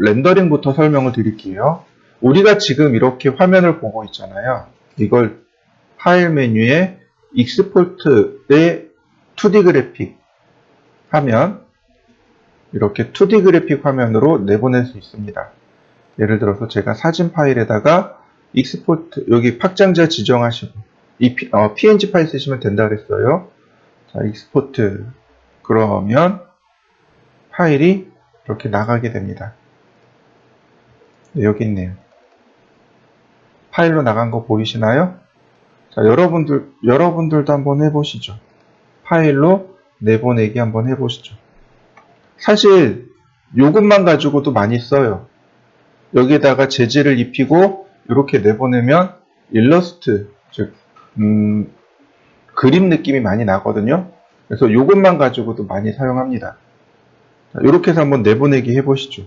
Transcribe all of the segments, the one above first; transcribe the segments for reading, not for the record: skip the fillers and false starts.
렌더링부터 설명을 드릴게요. 우리가 지금 이렇게 화면을 보고 있잖아요. 이걸 파일 메뉴에 익스포트의 2D 그래픽 하면 이렇게 2D 그래픽 화면으로 내보낼 수 있습니다. 예를 들어서 제가 사진 파일에다가 익스포트, 여기 확장자 지정하시고 이 PNG 파일 쓰시면 된다 그랬어요. 자, 익스포트 그러면 파일이 이렇게 나가게 됩니다. 네, 여기 있네요. 파일로 나간 거 보이시나요? 자, 여러분들도 한번 해보시죠. 파일로 내보내기 한번 해보시죠. 사실 이것만 가지고도 많이 써요. 여기에다가 재질을 입히고 이렇게 내보내면 일러스트, 즉 그림 느낌이 많이 나거든요. 그래서 이것만 가지고도 많이 사용합니다. 이렇게 해서 한번 내보내기 해보시죠.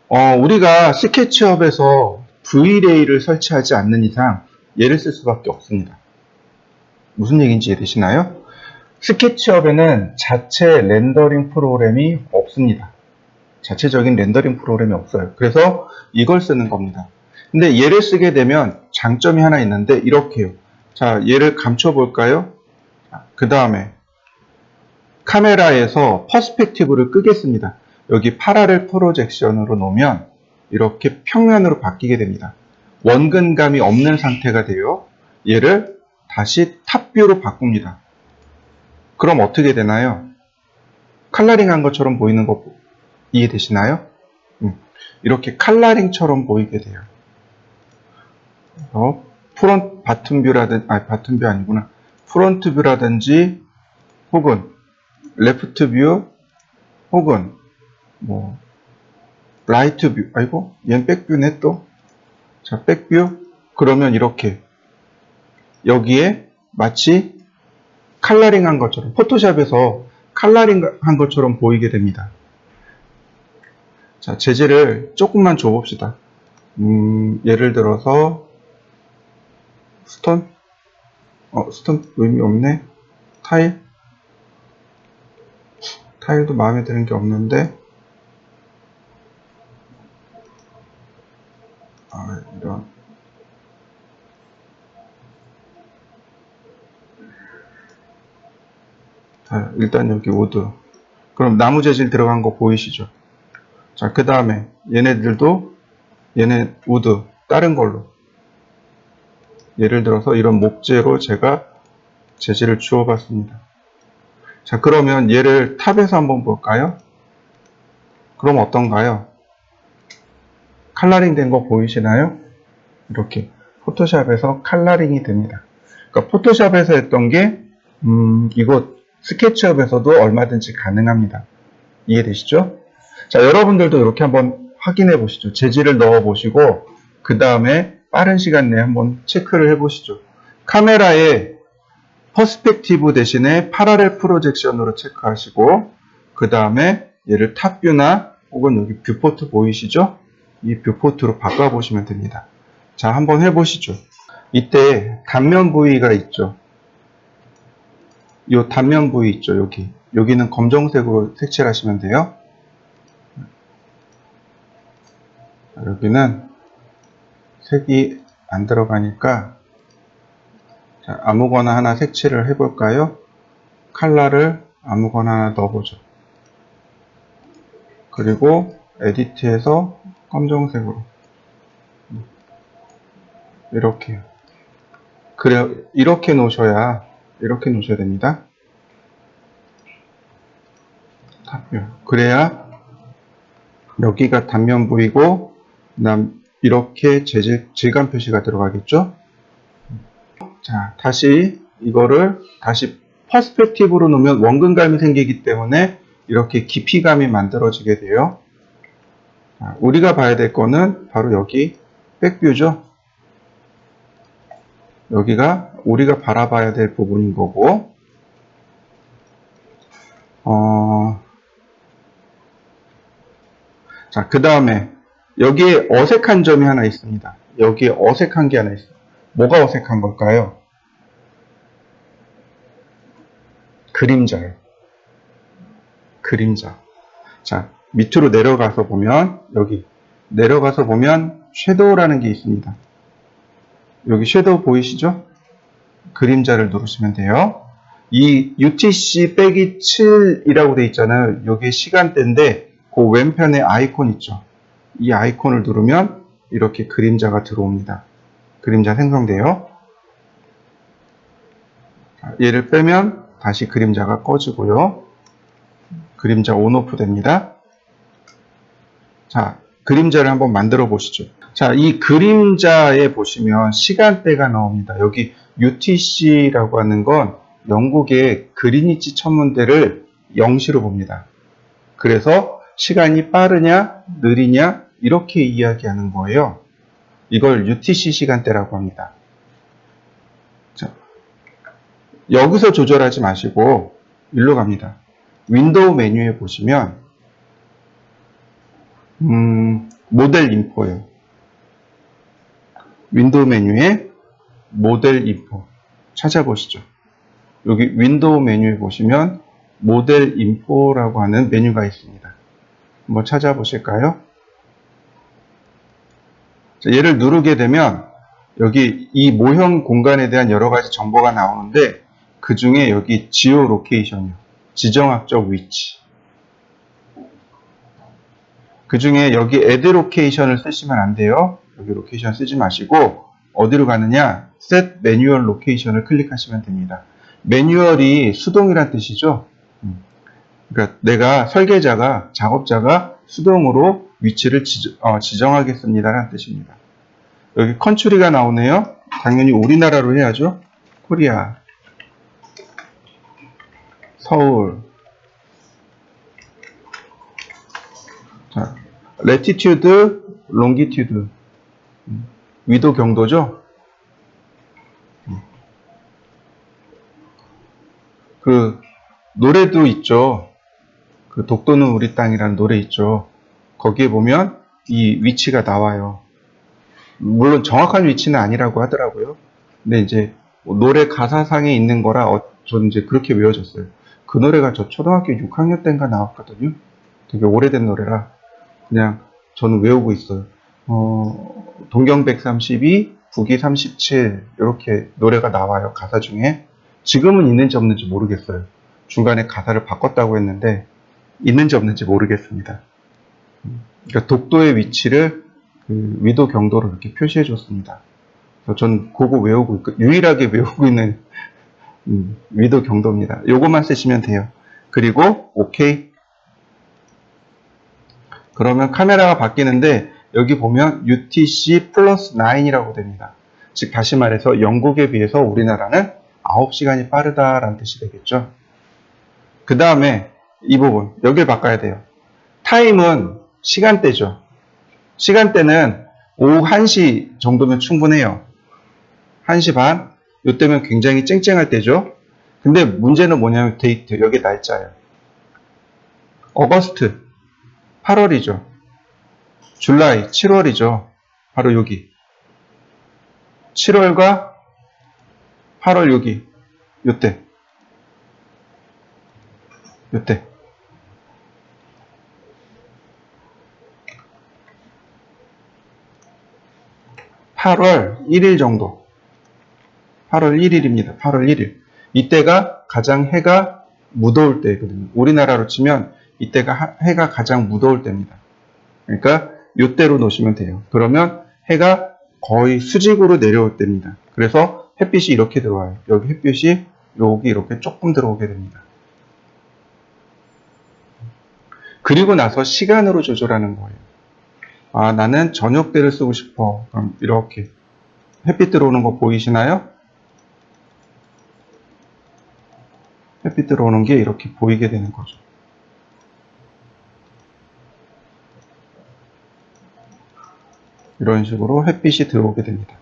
우리가 스케치업에서 V-Ray를 설치하지 않는 이상 얘를 쓸 수밖에 없습니다. 무슨 얘기인지 이해되시나요? 스케치업에는 자체 렌더링 프로그램이 없습니다. 자체적인 렌더링 프로그램이 없어요. 그래서 이걸 쓰는 겁니다. 근데 얘를 쓰게 되면 장점이 하나 있는데 이렇게요. 자, 얘를 감춰볼까요? 그 다음에 카메라에서 퍼스펙티브를 끄겠습니다. 여기 파라렐 프로젝션으로 놓으면 이렇게 평면으로 바뀌게 됩니다. 원근감이 없는 상태가 돼요. 얘를 다시 탑뷰로 바꿉니다. 그럼 어떻게 되나요? 컬러링한 것처럼 보이는 거 이해되시나요? 이렇게 컬러링처럼 보이게 돼요. 프론트 바텀 뷰라든지, 바텀 뷰 아니구나. 프론트 뷰라든지 혹은 레프트 뷰 혹은 뭐 라이트 뷰, 아이고 얘는 백뷰네 또. 자, 백뷰 그러면 이렇게 여기에 마치 컬러링한 것처럼 포토샵에서 컬러링한 것처럼 보이게 됩니다. 자, 재질을 조금만 줘봅시다. 예를 들어서 스톤? 스톤 의미 없네. 타일도 마음에 드는 게 없는데. 이런. 자, 일단 여기 우드. 그럼 나무 재질 들어간 거 보이시죠? 자, 그 다음에 얘네 우드 다른 걸로. 예를 들어서 이런 목재로 제가 재질을 주어 봤습니다. 자, 그러면 얘를 탑에서 한번 볼까요? 그럼 어떤가요? 컬러링 된 거 보이시나요? 이렇게 포토샵에서 컬러링이 됩니다. 그러니까 포토샵에서 했던 게 이곳 스케치업에서도 얼마든지 가능합니다. 이해되시죠? 자, 여러분들도 이렇게 한번 확인해 보시죠. 재질을 넣어 보시고 그 다음에 빠른 시간 내에 한번 체크를 해 보시죠. 카메라에 퍼스펙티브 대신에 파라렐 프로젝션으로 체크하시고 그 다음에 얘를 탑뷰나 혹은 여기 뷰포트 보이시죠? 이 뷰포트로 바꿔보시면 됩니다. 자, 한번 해보시죠. 이때 단면 부위가 있죠. 이 단면 부위 있죠. 여기는 검정색으로 색칠을 하시면 돼요. 여기는 색이 안 들어가니까 자, 아무거나 하나 색칠을 해볼까요? 컬러를 아무거나 하나 넣어보죠. 그리고 에디트해서 검정색으로 이렇게요. 그래, 이렇게 놓으셔야 됩니다. 탑뷰. 그래야 여기가 단면 부위고 그다음 이렇게 질감 표시가 들어가겠죠. 자, 다시 이거를 다시 퍼스펙티브로 놓으면 원근감이 생기기 때문에 이렇게 깊이감이 만들어지게 돼요. 자, 우리가 봐야 될 거는 바로 여기 백뷰죠. 여기가 우리가 바라봐야 될 부분인 거고 자, 그 다음에 여기에 어색한 점이 하나 있습니다. 여기에 어색한 게 하나 있어요. 뭐가 어색한 걸까요? 그림자예요. 그림자. 자, 밑으로 내려가서 보면, 여기 내려가서 보면 섀도우라는 게 있습니다. 여기 섀도우 보이시죠? 그림자를 누르시면 돼요. 이 UTC 빼기 7이라고 돼 있잖아요. 이게 시간대인데 그 왼편에 아이콘 있죠. 이 아이콘을 누르면 이렇게 그림자가 들어옵니다. 그림자 생성돼요. 얘를 빼면 다시 그림자가 꺼지고요. 그림자 온오프 됩니다. 자, 그림자를 한번 만들어 보시죠. 자, 이 그림자에 보시면 시간대가 나옵니다. 여기 UTC라고 하는 건 영국의 그리니치 천문대를 영시로 봅니다. 그래서 시간이 빠르냐, 느리냐, 이렇게 이야기하는 거예요. 이걸 UTC 시간대라고 합니다. 자, 여기서 조절하지 마시고, 일로 갑니다. 윈도우 메뉴에 보시면, 모델 인포예요. 윈도우 메뉴에 모델 인포 찾아보시죠. 여기 윈도우 메뉴에 보시면 모델 인포라고 하는 메뉴가 있습니다. 한번 찾아보실까요? 자, 얘를 누르게 되면 여기 이 모형 공간에 대한 여러 가지 정보가 나오는데 그 중에 여기 지오 로케이션이요. 지정학적 위치. 그 중에 여기 add 로케이션을 쓰시면 안 돼요. 여기 로케이션 쓰지 마시고 어디로 가느냐? set manual location을 클릭하시면 됩니다. 매뉴얼이 수동이란 뜻이죠. 그러니까 내가 설계자가, 작업자가 수동으로 위치를 지정하겠습니다라는 뜻입니다. 여기 컨트리가 나오네요. 당연히 우리나라로 해야죠. 코리아, 서울. 자, 레티튜드, 롱기튜드. 위도 경도죠. 그 노래도 있죠. 그 독도는 우리 땅이라는 노래 있죠. 거기에 보면 이 위치가 나와요. 물론 정확한 위치는 아니라고 하더라고요. 근데 이제 노래 가사상에 있는 거라 저는 이제 그렇게 외워졌어요. 그 노래가 저 초등학교 6학년 때인가 나왔거든요. 되게 오래된 노래라 그냥 저는 외우고 있어요. 동경 132, 북위 37 이렇게 노래가 나와요. 가사 중에. 지금은 있는지 없는지 모르겠어요. 중간에 가사를 바꿨다고 했는데 있는지 없는지 모르겠습니다. 그러니까 독도의 위치를 위도 경도로 이렇게 표시해 줬습니다. 그래서 전 그거 외우고 있고 유일하게 외우고 있는 위도 경도입니다. 요것만 쓰시면 돼요. 그리고 오케이. 그러면 카메라가 바뀌는데 여기 보면 UTC 플러스 9이라고 됩니다. 즉 다시 말해서 영국에 비해서 우리나라는 9시간이 빠르다라는 뜻이 되겠죠. 그 다음에 이 부분 여기를 바꿔야 돼요. 타임은 시간대죠. 시간대는 오후 1시 정도면 충분해요. 1시 반 이때면 굉장히 쨍쨍할 때죠. 근데 문제는 뭐냐면 데이트 여기 날짜예요. 어거스트 8월이죠. 줄라이 7월이죠. 바로 여기 7월과 8월 여기 요때 8월 1일 정도 8월 1일입니다. 8월 1일 이때가 가장 해가 무더울 때거든요. 우리나라로 치면 이때가 해가 가장 무더울 때입니다. 그러니까 이때로 놓으시면 돼요. 그러면 해가 거의 수직으로 내려올 때입니다. 그래서 햇빛이 이렇게 들어와요. 여기 햇빛이 여기 이렇게 조금 들어오게 됩니다. 그리고 나서 시간으로 조절하는 거예요. 아, 나는 저녁 때를 쓰고 싶어. 그럼 이렇게 햇빛 들어오는 거 보이시나요? 햇빛 들어오는 게 이렇게 보이게 되는 거죠. 이런 식으로 햇빛이 들어오게 됩니다.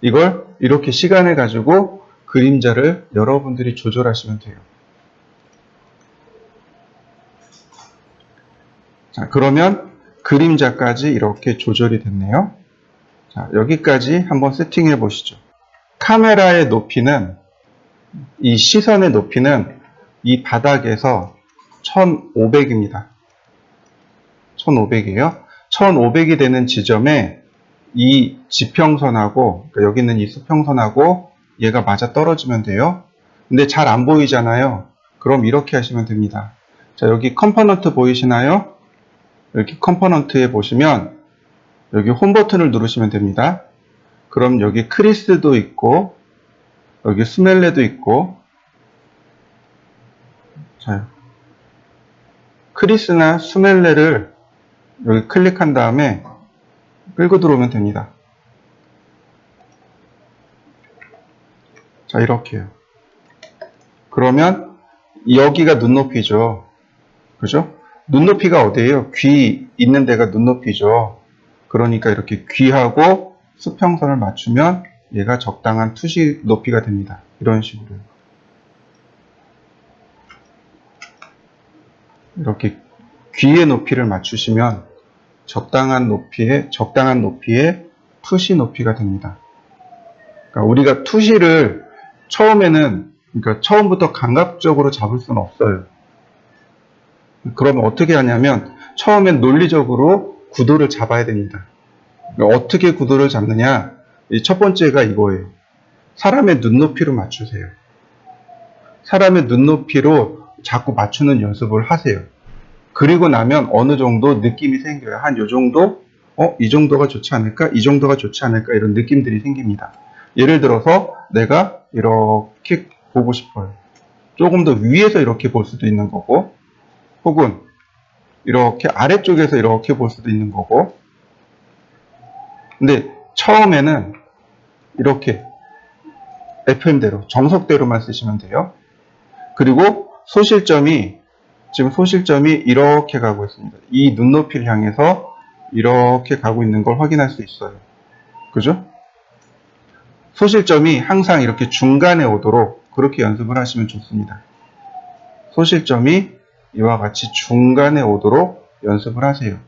이걸 이렇게 시간을 가지고 그림자를 여러분들이 조절하시면 돼요. 자, 그러면 그림자까지 이렇게 조절이 됐네요. 자, 여기까지 한번 세팅해 보시죠. 카메라의 높이는 이 시선의 높이는 이 바닥에서 1500입니다. 1500이에요. 1500이 되는 지점에 이 지평선하고, 그러니까 여기 있는 이 수평선하고 얘가 맞아 떨어지면 돼요. 근데 잘 안 보이잖아요. 그럼 이렇게 하시면 됩니다. 자, 여기 컴포넌트 보이시나요? 여기 컴포넌트에 보시면 여기 홈 버튼을 누르시면 됩니다. 그럼 여기 크리스도 있고 여기 스멜레도 있고, 자, 크리스나 스멜레를 여기 클릭한 다음에 끌고 들어오면 됩니다. 자, 이렇게요. 그러면 여기가 눈높이죠. 그죠? 눈높이가 어디예요? 귀 있는 데가 눈높이죠. 그러니까 이렇게 귀하고 수평선을 맞추면 얘가 적당한 투시 높이가 됩니다. 이런 식으로. 이렇게 귀의 높이를 맞추시면 적당한 높이의 투시 높이가 됩니다. 그러니까 우리가 투시를 처음에는, 그러니까 처음부터 감각적으로 잡을 수는 없어요. 그러면 어떻게 하냐면 처음엔 논리적으로 구도를 잡아야 됩니다. 그러니까 어떻게 구도를 잡느냐? 첫 번째가 이거예요. 사람의 눈높이로 맞추세요. 사람의 눈높이로 자꾸 맞추는 연습을 하세요. 그리고 나면 어느 정도 느낌이 생겨요. 한 요 정도? 이 정도가 좋지 않을까? 이 정도가 좋지 않을까? 이런 느낌들이 생깁니다. 예를 들어서 내가 이렇게 보고 싶어요. 조금 더 위에서 이렇게 볼 수도 있는 거고, 혹은 이렇게 아래쪽에서 이렇게 볼 수도 있는 거고. 근데 처음에는 이렇게 FM대로, 정석대로만 쓰시면 돼요. 그리고 지금 소실점이 이렇게 가고 있습니다. 이 눈높이를 향해서 이렇게 가고 있는 걸 확인할 수 있어요. 그죠? 소실점이 항상 이렇게 중간에 오도록 그렇게 연습을 하시면 좋습니다. 소실점이 이와 같이 중간에 오도록 연습을 하세요.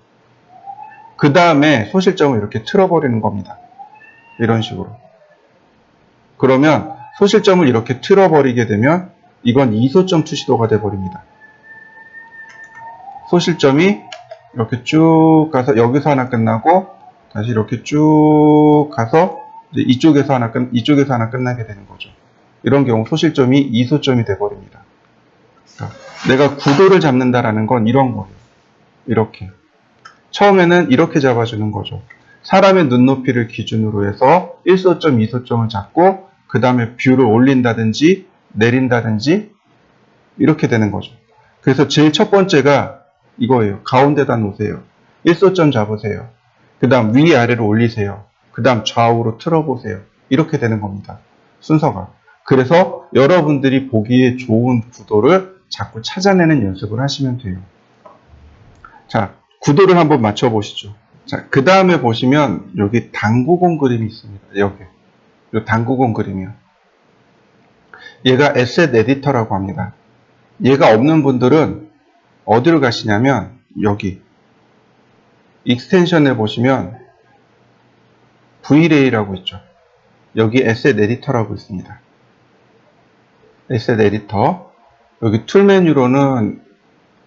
그 다음에 소실점을 이렇게 틀어버리는 겁니다. 이런 식으로. 그러면 소실점을 이렇게 틀어버리게 되면 이건 이소점 투시도가 돼버립니다. 소실점이 이렇게 쭉 가서 여기서 하나 끝나고 다시 이렇게 쭉 가서 이쪽에서 하나 끝나게 되는 거죠. 이런 경우 소실점이 이소점이 돼버립니다. 그러니까 내가 구도를 잡는다라는 건 이런 거예요. 이렇게. 처음에는 이렇게 잡아주는 거죠. 사람의 눈높이를 기준으로 해서 1소점, 2소점을 잡고 그 다음에 뷰를 올린다든지 내린다든지 이렇게 되는 거죠. 그래서 제일 첫 번째가 이거예요. 가운데다 놓으세요. 1소점 잡으세요. 그 다음 위아래로 올리세요. 그 다음 좌우로 틀어보세요. 이렇게 되는 겁니다. 순서가. 그래서 여러분들이 보기에 좋은 구도를 자꾸 찾아내는 연습을 하시면 돼요. 자, 구도를 한번 맞춰보시죠. 자, 그 다음에 보시면 여기 당구공 그림이 있습니다. 여기. 이 당구공 그림이요. 얘가 에셋 에디터라고 합니다. 얘가 없는 분들은 어디로 가시냐면 여기 익스텐션에 보시면 VRay라고 있죠. 여기 에셋 에디터라고 있습니다. 에셋 에디터. 여기 툴 메뉴로는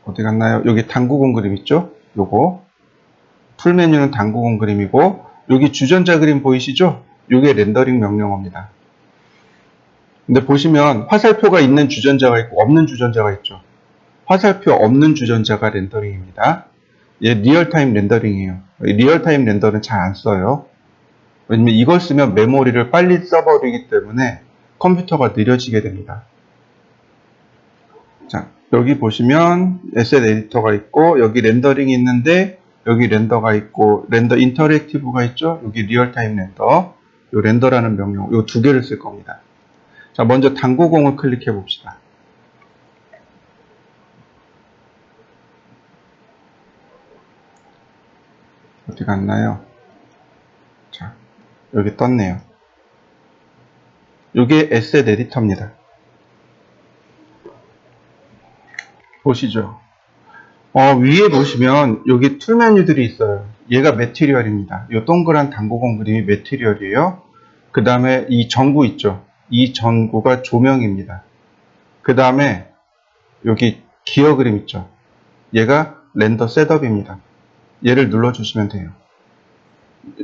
어디 갔나요? 여기 당구공 그림 있죠? 요거. 툴 메뉴는 당구공 그림이고, 여기 주전자 그림 보이시죠? 요게 렌더링 명령어입니다. 근데 보시면 화살표가 있는 주전자가 있고 없는 주전자가 있죠. 화살표 없는 주전자가 렌더링입니다. 얘 리얼타임 렌더링이에요. 리얼타임 렌더는 잘 안 써요. 왜냐면 이걸 쓰면 메모리를 빨리 써버리기 때문에 컴퓨터가 느려지게 됩니다. 자, 여기 보시면 에셋 에디터가 있고 여기 렌더링이 있는데 여기 렌더가 있고 렌더 인터랙티브가 있죠. 여기 리얼타임 렌더, 요 렌더라는 명령, 요 두 개를 쓸 겁니다. 자, 먼저 당구공을 클릭해 봅시다. 어디 갔나요? 자, 여기 떴네요. 이게 에셋 에디터입니다. 보시죠. 위에 보시면 여기 툴 메뉴들이 있어요. 얘가 매티리얼입니다. 이 동그란 당구공 그림이 매티리얼이에요. 그 다음에 이 전구 있죠. 이 전구가 조명입니다. 그 다음에 여기 기어 그림 있죠. 얘가 렌더 셋업입니다. 얘를 눌러주시면 돼요.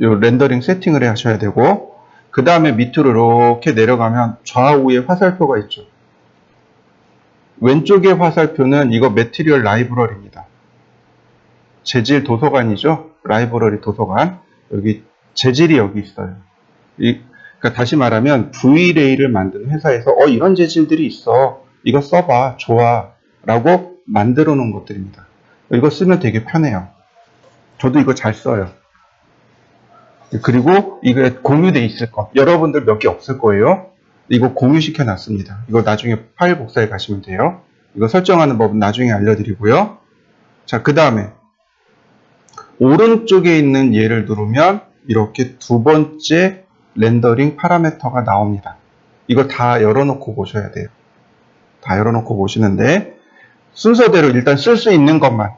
요 렌더링 세팅을 하셔야 되고, 그 다음에 밑으로 이렇게 내려가면 좌우에 화살표가 있죠. 왼쪽의 화살표는 이거 매트리얼 라이브러리입니다. 재질 도서관이죠. 라이브러리 도서관. 여기 재질이 여기 있어요. 그러니까 다시 말하면 V-Ray를 만든 회사에서 이런 재질들이 있어. 이거 써봐. 좋아. 라고 만들어 놓은 것들입니다. 이거 쓰면 되게 편해요. 저도 이거 잘 써요. 그리고 이게 공유돼 있을 거. 여러분들 몇 개 없을 거예요. 이거 공유시켜 놨습니다. 이거 나중에 파일 복사해 가시면 돼요. 이거 설정하는 법은 나중에 알려드리고요. 자, 그 다음에 오른쪽에 있는 얘를 누르면 이렇게 두 번째 렌더링 파라미터가 나옵니다. 이거 다 열어놓고 보셔야 돼요. 다 열어놓고 보시는데 순서대로 일단 쓸 수 있는 것만,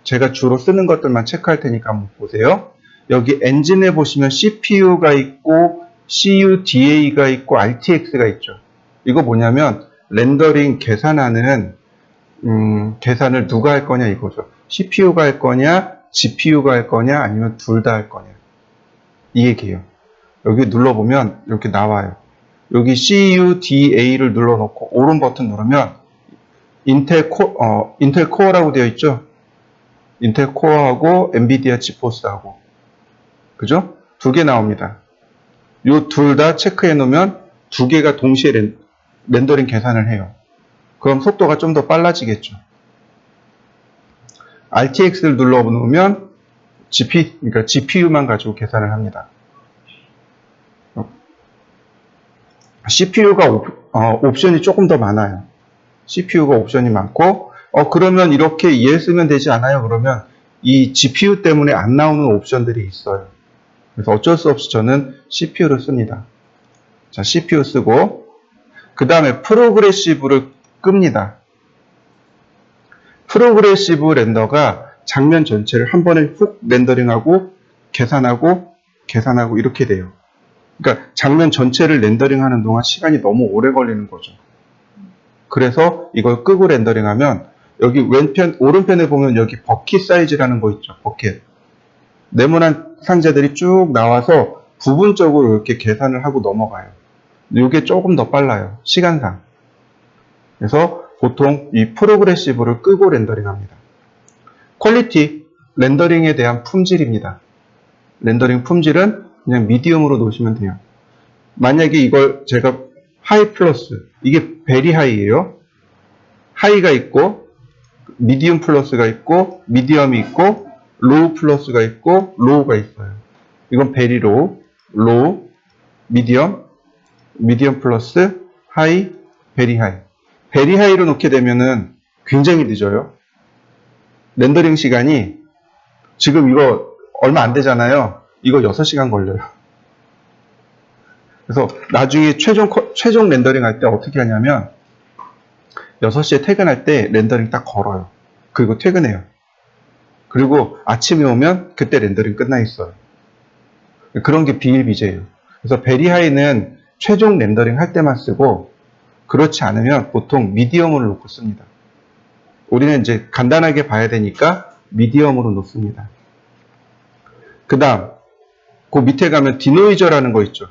제가 주로 쓰는 것들만 체크할 테니까 한번 보세요. 여기 엔진에 보시면 CPU가 있고 CUDA가 있고 RTX가 있죠. 이거 뭐냐면 렌더링 계산하는 계산을 누가 할 거냐 이거죠. CPU가 할 거냐, GPU가 할 거냐, 아니면 둘 다 할 거냐. 이 얘기예요. 여기 눌러보면 이렇게 나와요. 여기 CUDA를 눌러놓고 오른 버튼 누르면 인텔 코어라고 되어 있죠. 인텔 코어하고 엔비디아 지포스하고, 그죠? 두 개 나옵니다. 요 둘 다 체크해 놓으면 두 개가 동시에 렌더링 계산을 해요. 그럼 속도가 좀 더 빨라지겠죠. RTX를 눌러놓으면 그러니까 GPU만 가지고 계산을 합니다. CPU가 옵션이 조금 더 많아요. CPU가 옵션이 많고, 그러면 이렇게 얘 쓰면 되지 않아요? 그러면 이 GPU 때문에 안 나오는 옵션들이 있어요. 그래서 어쩔 수 없이 저는 CPU를 씁니다. 자, CPU 쓰고, 그 다음에 프로그레시브를 끕니다. 프로그레시브 렌더가 장면 전체를 한 번에 훅 렌더링하고, 계산하고 이렇게 돼요. 그러니까 장면 전체를 렌더링하는 동안 시간이 너무 오래 걸리는 거죠. 그래서 이걸 끄고 렌더링하면 여기 오른편에 보면 여기 버킷 사이즈라는 거 있죠. 버킷. 네모난 상자들이 쭉 나와서 부분적으로 이렇게 계산을 하고 넘어가요. 이게 조금 더 빨라요. 시간상. 그래서 보통 이 프로그레시브를 끄고 렌더링합니다. 퀄리티, 렌더링에 대한 품질입니다. 렌더링 품질은 그냥 미디움으로 놓으시면 돼요. 만약에 이걸 제가 하이 플러스, 이게 베리 하이예요. 하이가 있고 미디움 플러스가 있고 미디엄이 있고 로우 플러스가 있고 로우가 있어요. 이건 베리 로우, 로우, 미디엄 플러스, 하이, 베리 하이. 베리 하이로 놓게 되면은 굉장히 늦어요. 렌더링 시간이 지금 이거 얼마 안 되잖아요. 이거 6시간 걸려요. 그래서 나중에 최종 렌더링 할 때 어떻게 하냐면 6시에 퇴근할 때 렌더링 딱 걸어요. 그리고 퇴근해요. 그리고 아침에 오면 그때 렌더링 끝나 있어요. 그런 게 비일비재예요. 그래서 베리하이는 최종 렌더링 할 때만 쓰고, 그렇지 않으면 보통 미디엄으로 놓고 씁니다. 우리는 이제 간단하게 봐야 되니까 미디엄으로 놓습니다. 그 다음 그 밑에 가면 디노이저라는 거 있죠.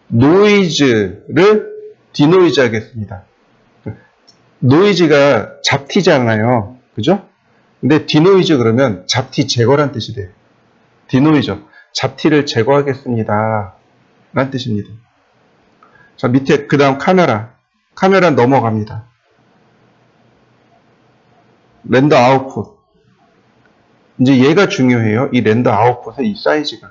노이즈를 디노이즈 하겠습니다. 노이즈가 잡티잖아요. 그죠? 근데 디노이즈 그러면 잡티 제거란 뜻이 돼요. 디노이저, 잡티를 제거하겠습니다 라는 뜻입니다. 자, 밑에 그 다음 카메라 넘어갑니다. 렌더 아웃풋, 이제 얘가 중요해요. 이 렌더 아웃풋의 이 사이즈가,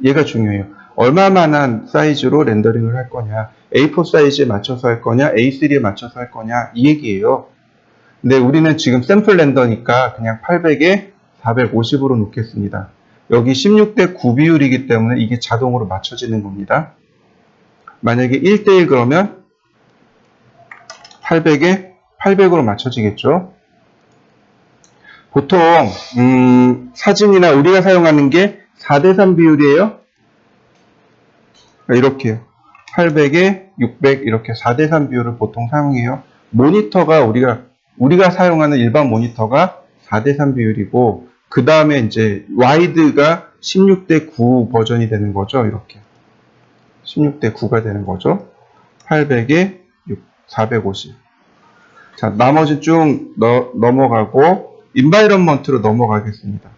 얘가 중요해요. 얼마만한 사이즈로 렌더링을 할 거냐, A4 사이즈에 맞춰서 할 거냐, A3에 맞춰서 할 거냐, 이 얘기예요. 근데 우리는 지금 샘플 렌더니까 그냥 800에 450으로 놓겠습니다. 여기 16대 9 비율이기 때문에 이게 자동으로 맞춰지는 겁니다. 만약에 1대1 그러면 800에 800으로 맞춰지겠죠. 보통 사진이나 우리가 사용하는 게 4대3 비율이에요. 이렇게요. 800에 600 이렇게 4대3 비율을 보통 사용해요. 모니터가 우리가 사용하는 일반 모니터가 4:3 비율이고, 그 다음에 이제 와이드가 16:9 버전이 되는 거죠. 이렇게 16:9가 되는 거죠. 800에 450. 자, 나머지 쭉 넘어가고 인바이런먼트로 넘어가겠습니다.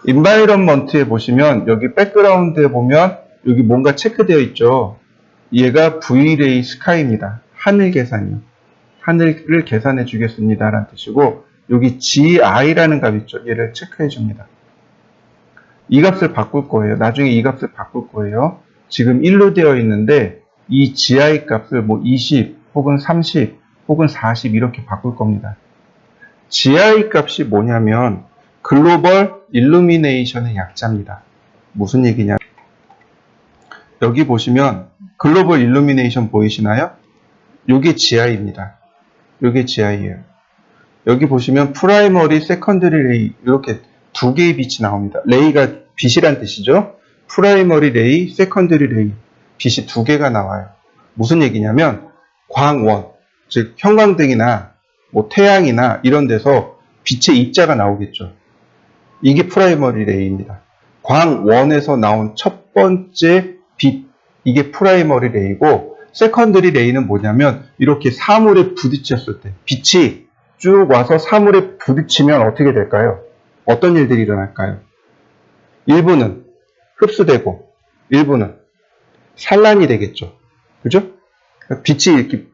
인바이런먼트에 보시면 여기 백그라운드에 보면 여기 뭔가 체크되어 있죠. 얘가 V-ray 스카이입니다. 하늘 계산이요. 하늘을 계산해 주겠습니다 라는 뜻이고, 여기 GI라는 값 있죠. 얘를 체크해 줍니다. 이 값을 바꿀 거예요. 나중에 이 값을 바꿀 거예요. 지금 1로 되어 있는데 이 GI 값을 뭐 20 혹은 30 혹은 40 이렇게 바꿀 겁니다. GI 값이 뭐냐면 글로벌 일루미네이션의 약자입니다. 무슨 얘기냐? 여기 보시면 글로벌 일루미네이션 보이시나요? 요게 GI입니다. 요게 GI예요. 여기 보시면 프라이머리, 세컨더리 레이 이렇게 두 개의 빛이 나옵니다. 레이가 빛이란 뜻이죠. 프라이머리 레이, 세컨더리 레이 빛이 두 개가 나와요. 무슨 얘기냐면 광원, 즉 형광등이나 뭐 태양이나 이런 데서 빛의 입자가 나오겠죠. 이게 프라이머리 레이입니다. 광원에서 나온 첫 번째 빛, 이게 프라이머리 레이고, 세컨더리 레이는 뭐냐면 이렇게 사물에 부딪혔을 때 빛이 쭉 와서 사물에 부딪히면 어떻게 될까요? 어떤 일들이 일어날까요? 일부는 흡수되고 일부는 산란이 되겠죠. 그죠? 빛이 이렇게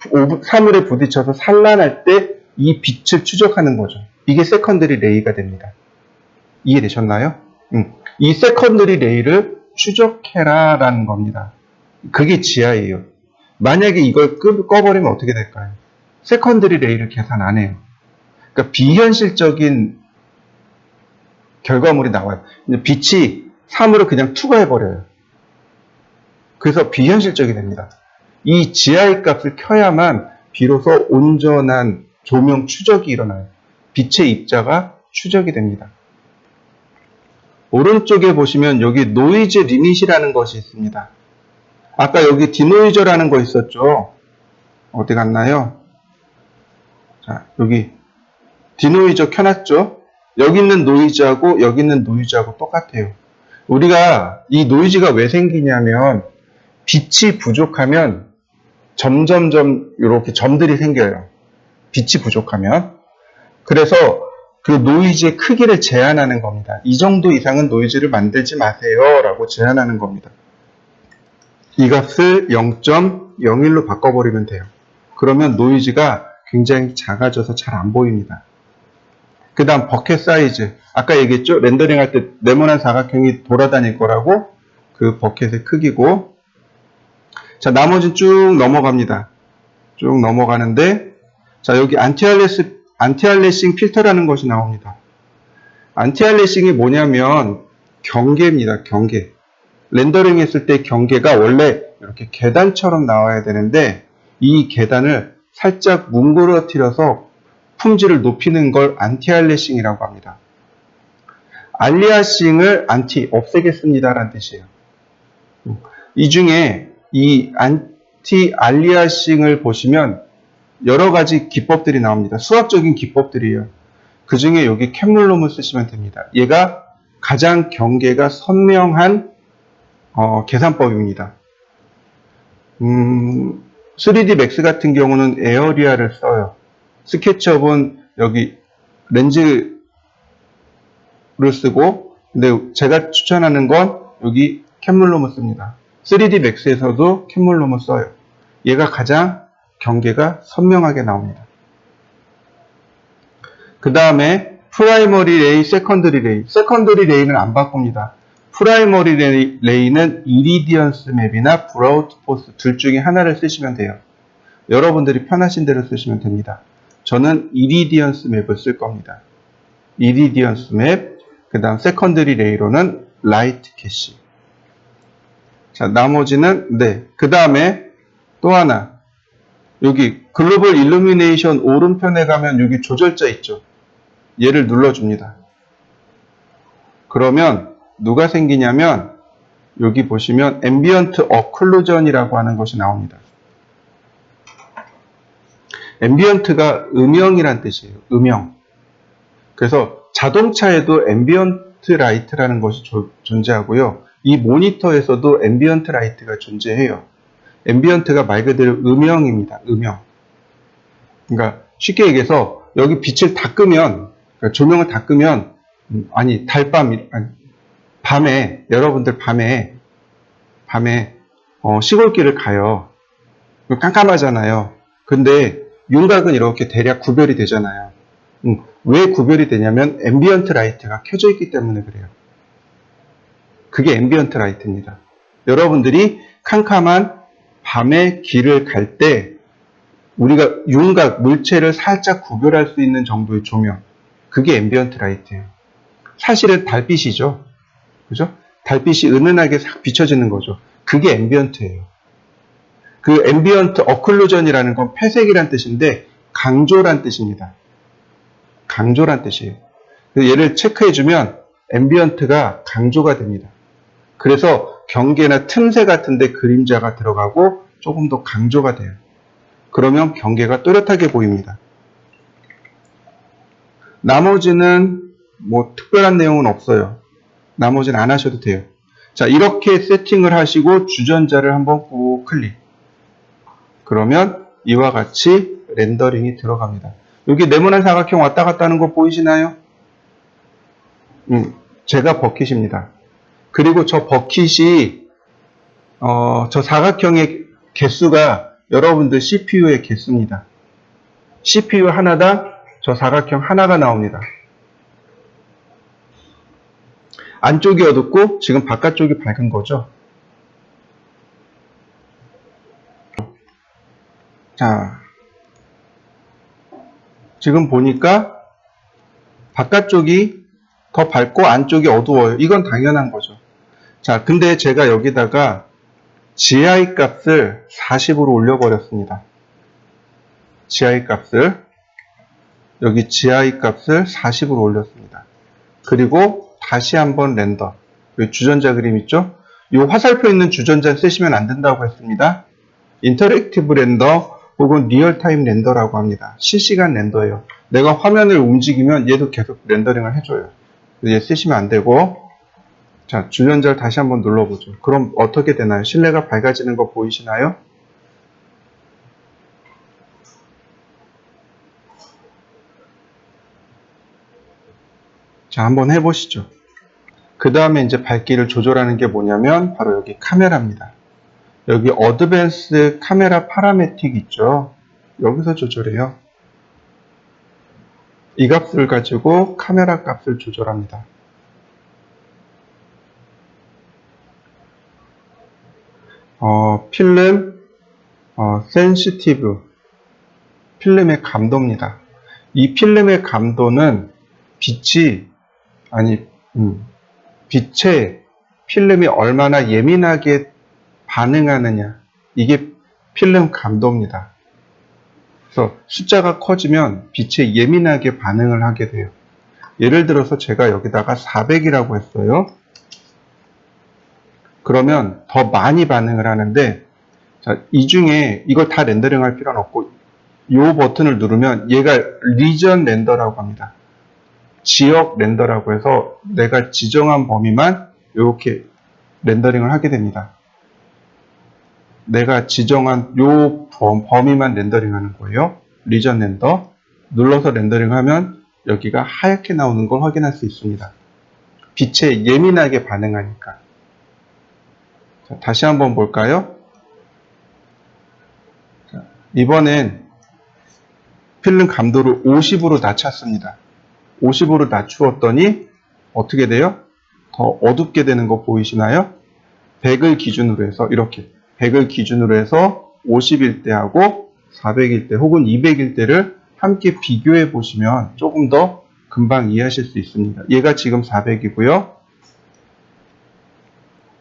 사물에 부딪혀서 산란할 때 이 빛을 추적하는 거죠. 이게 세컨더리 레이가 됩니다. 이해되셨나요? 이 세컨더리 레이를 추적해라 라는 겁니다. 그게 GI예요. 만약에 이걸 꺼버리면 어떻게 될까요? 세컨더리 레이를 계산 안 해요. 그러니까 비현실적인 결과물이 나와요. 빛이 사물을 그냥 투과해버려요. 그래서 비현실적이 됩니다. 이 GI 값을 켜야만 비로소 온전한 조명 추적이 일어나요. 빛의 입자가 추적이 됩니다. 오른쪽에 보시면 여기 노이즈 리밋이라는 것이 있습니다. 아까 여기 디노이저라는 거 있었죠? 어디 갔나요? 자, 여기 디노이저 켜놨죠? 여기 있는 노이즈하고 여기 있는 노이즈하고 똑같아요. 우리가 이 노이즈가 왜 생기냐면 빛이 부족하면 점점점 이렇게 점들이 생겨요. 빛이 부족하면. 그래서 그 노이즈의 크기를 제한하는 겁니다. 이 정도 이상은 노이즈를 만들지 마세요 라고 제한하는 겁니다. 이 값을 0.01로 바꿔버리면 돼요. 그러면 노이즈가 굉장히 작아져서 잘 안 보입니다. 그 다음 버켓 사이즈. 아까 얘기했죠? 렌더링 할 때 네모난 사각형이 돌아다닐 거라고. 그 버켓의 크기고. 자, 나머지는 쭉 넘어갑니다. 쭉 넘어가는데, 자, 여기 안티알래싱 필터라는 것이 나옵니다. 안티알래싱이 뭐냐면 경계입니다. 경계. 렌더링 했을 때 경계가 원래 이렇게 계단처럼 나와야 되는데 이 계단을 살짝 뭉그러뜨려서 품질을 높이는 걸 안티알래싱이라고 합니다. 알리아싱을 없애겠습니다라는 뜻이에요. 이 중에 이 안티알리아싱을 보시면 여러 가지 기법들이 나옵니다. 수학적인 기법들이에요. 그 중에 여기 캔물롬을 쓰시면 됩니다. 얘가 가장 경계가 선명한 계산법입니다. 3D 맥스 같은 경우는 에어리아를 써요. 스케치업은 여기 렌즈를 쓰고, 근데 제가 추천하는 건 여기 캔물롬을 씁니다. 3D 맥스에서도 캔물롬을 써요. 얘가 가장 경계가 선명하게 나옵니다. 그 다음에 프라이머리 레이, 세컨더리 레이. 세컨더리 레이는 안 바꿉니다. 프라이머리 레이는 이리디언스 맵이나 브라우트 포스 둘 중에 하나를 쓰시면 돼요. 여러분들이 편하신 대로 쓰시면 됩니다. 저는 이리디언스 맵을 쓸 겁니다. 이리디언스 맵, 그 다음 세컨더리 레이로는 라이트 캐시. 자, 나머지는, 네. 그 다음에 또 하나. 여기 글로벌 일루미네이션 오른편에 가면 여기 조절자 있죠. 얘를 눌러줍니다. 그러면 누가 생기냐면 여기 보시면 앰비언트 어클루전이라고 하는 것이 나옵니다. 앰비언트가 음영이란 뜻이에요. 음영. 그래서 자동차에도 앰비언트 라이트라는 것이 존재하고요. 이 모니터에서도 앰비언트 라이트가 존재해요. 앰비언트가 말 그대로 음영입니다. 음영. 그러니까 쉽게 얘기해서 여기 빛을 다 끄면, 그러니까 조명을 다 끄면, 밤에 여러분들 밤에 시골길을 가요. 깜깜하잖아요. 근데 윤곽은 이렇게 대략 구별이 되잖아요. 왜 구별이 되냐면 앰비언트 라이트가 켜져 있기 때문에 그래요. 그게 앰비언트 라이트입니다. 여러분들이 캄캄한 밤에 길을 갈 때 우리가 윤곽, 물체를 살짝 구별할 수 있는 정도의 조명, 그게 앰비언트 라이트예요. 사실은 달빛이죠. 그죠? 달빛이 은은하게 싹 비춰지는 거죠. 그게 앰비언트예요. 그 앰비언트 어클루전이라는 건 폐색이란 뜻인데 강조란 뜻입니다. 강조란 뜻이에요. 얘를 체크해주면 앰비언트가 강조가 됩니다. 그래서 경계나 틈새 같은데 그림자가 들어가고 조금 더 강조가 돼요. 그러면 경계가 또렷하게 보입니다. 나머지는 뭐 특별한 내용은 없어요. 나머지는 안 하셔도 돼요. 자, 이렇게 세팅을 하시고 주전자를 한번 꾹 클릭. 그러면 이와 같이 렌더링이 들어갑니다. 여기 네모난 사각형 왔다 갔다 하는 거 보이시나요? 제가 버킷입니다. 그리고 저 버킷이 저 사각형의 개수가 여러분들 CPU의 개수입니다. CPU 하나당 저 사각형 하나가 나옵니다. 안쪽이 어둡고 지금 바깥쪽이 밝은 거죠. 자, 지금 보니까 바깥쪽이 더 밝고 안쪽이 어두워요. 이건 당연한 거죠. 자, 근데 제가 여기다가 GI 값을 40으로 올려버렸습니다. GI 값을 여기 GI 값을 40으로 올렸습니다. 그리고 다시 한번 렌더. 여기 주전자 그림 있죠? 이 화살표 있는 주전자 쓰시면 안 된다고 했습니다. 인터랙티브 렌더 혹은 리얼타임 렌더라고 합니다. 실시간 렌더예요. 내가 화면을 움직이면 얘도 계속 렌더링을 해줘요. 얘 쓰시면 안 되고, 자, 주전자를 다시 한번 눌러보죠. 그럼 어떻게 되나요? 실내가 밝아지는 거 보이시나요? 자, 한번 해보시죠. 그 다음에 이제 밝기를 조절하는 게 뭐냐면 바로 여기 카메라입니다. 여기 어드밴스 카메라 파라메틱 있죠? 여기서 조절해요. 이 값을 가지고 카메라 값을 조절합니다. 필름, 센시티브, 필름의 감도입니다. 이 필름의 감도는 빛에 필름이 얼마나 예민하게 반응하느냐, 이게 필름 감도입니다. 그래서 숫자가 커지면 빛에 예민하게 반응을 하게 돼요. 예를 들어서 제가 여기다가 400이라고 했어요. 그러면 더 많이 반응을 하는데, 자, 이 중에 이걸 다 렌더링 할 필요는 없고 이 버튼을 누르면 얘가 리전 렌더라고 합니다. 지역 렌더라고 해서 내가 지정한 범위만 이렇게 렌더링을 하게 됩니다. 내가 지정한 요 범위만 렌더링하는 거예요. 리전 렌더. 눌러서 렌더링하면 여기가 하얗게 나오는 걸 확인할 수 있습니다. 빛에 예민하게 반응하니까. 자, 다시 한번 볼까요? 자, 이번엔 필름 감도를 50으로 낮췄습니다. 50으로 낮추었더니 어떻게 돼요? 더 어둡게 되는 거 보이시나요? 100을 기준으로 해서 이렇게 100을 기준으로 해서 50일 때하고 400일 때 혹은 200일 때를 함께 비교해 보시면 조금 더 금방 이해하실 수 있습니다. 얘가 지금 400이고요.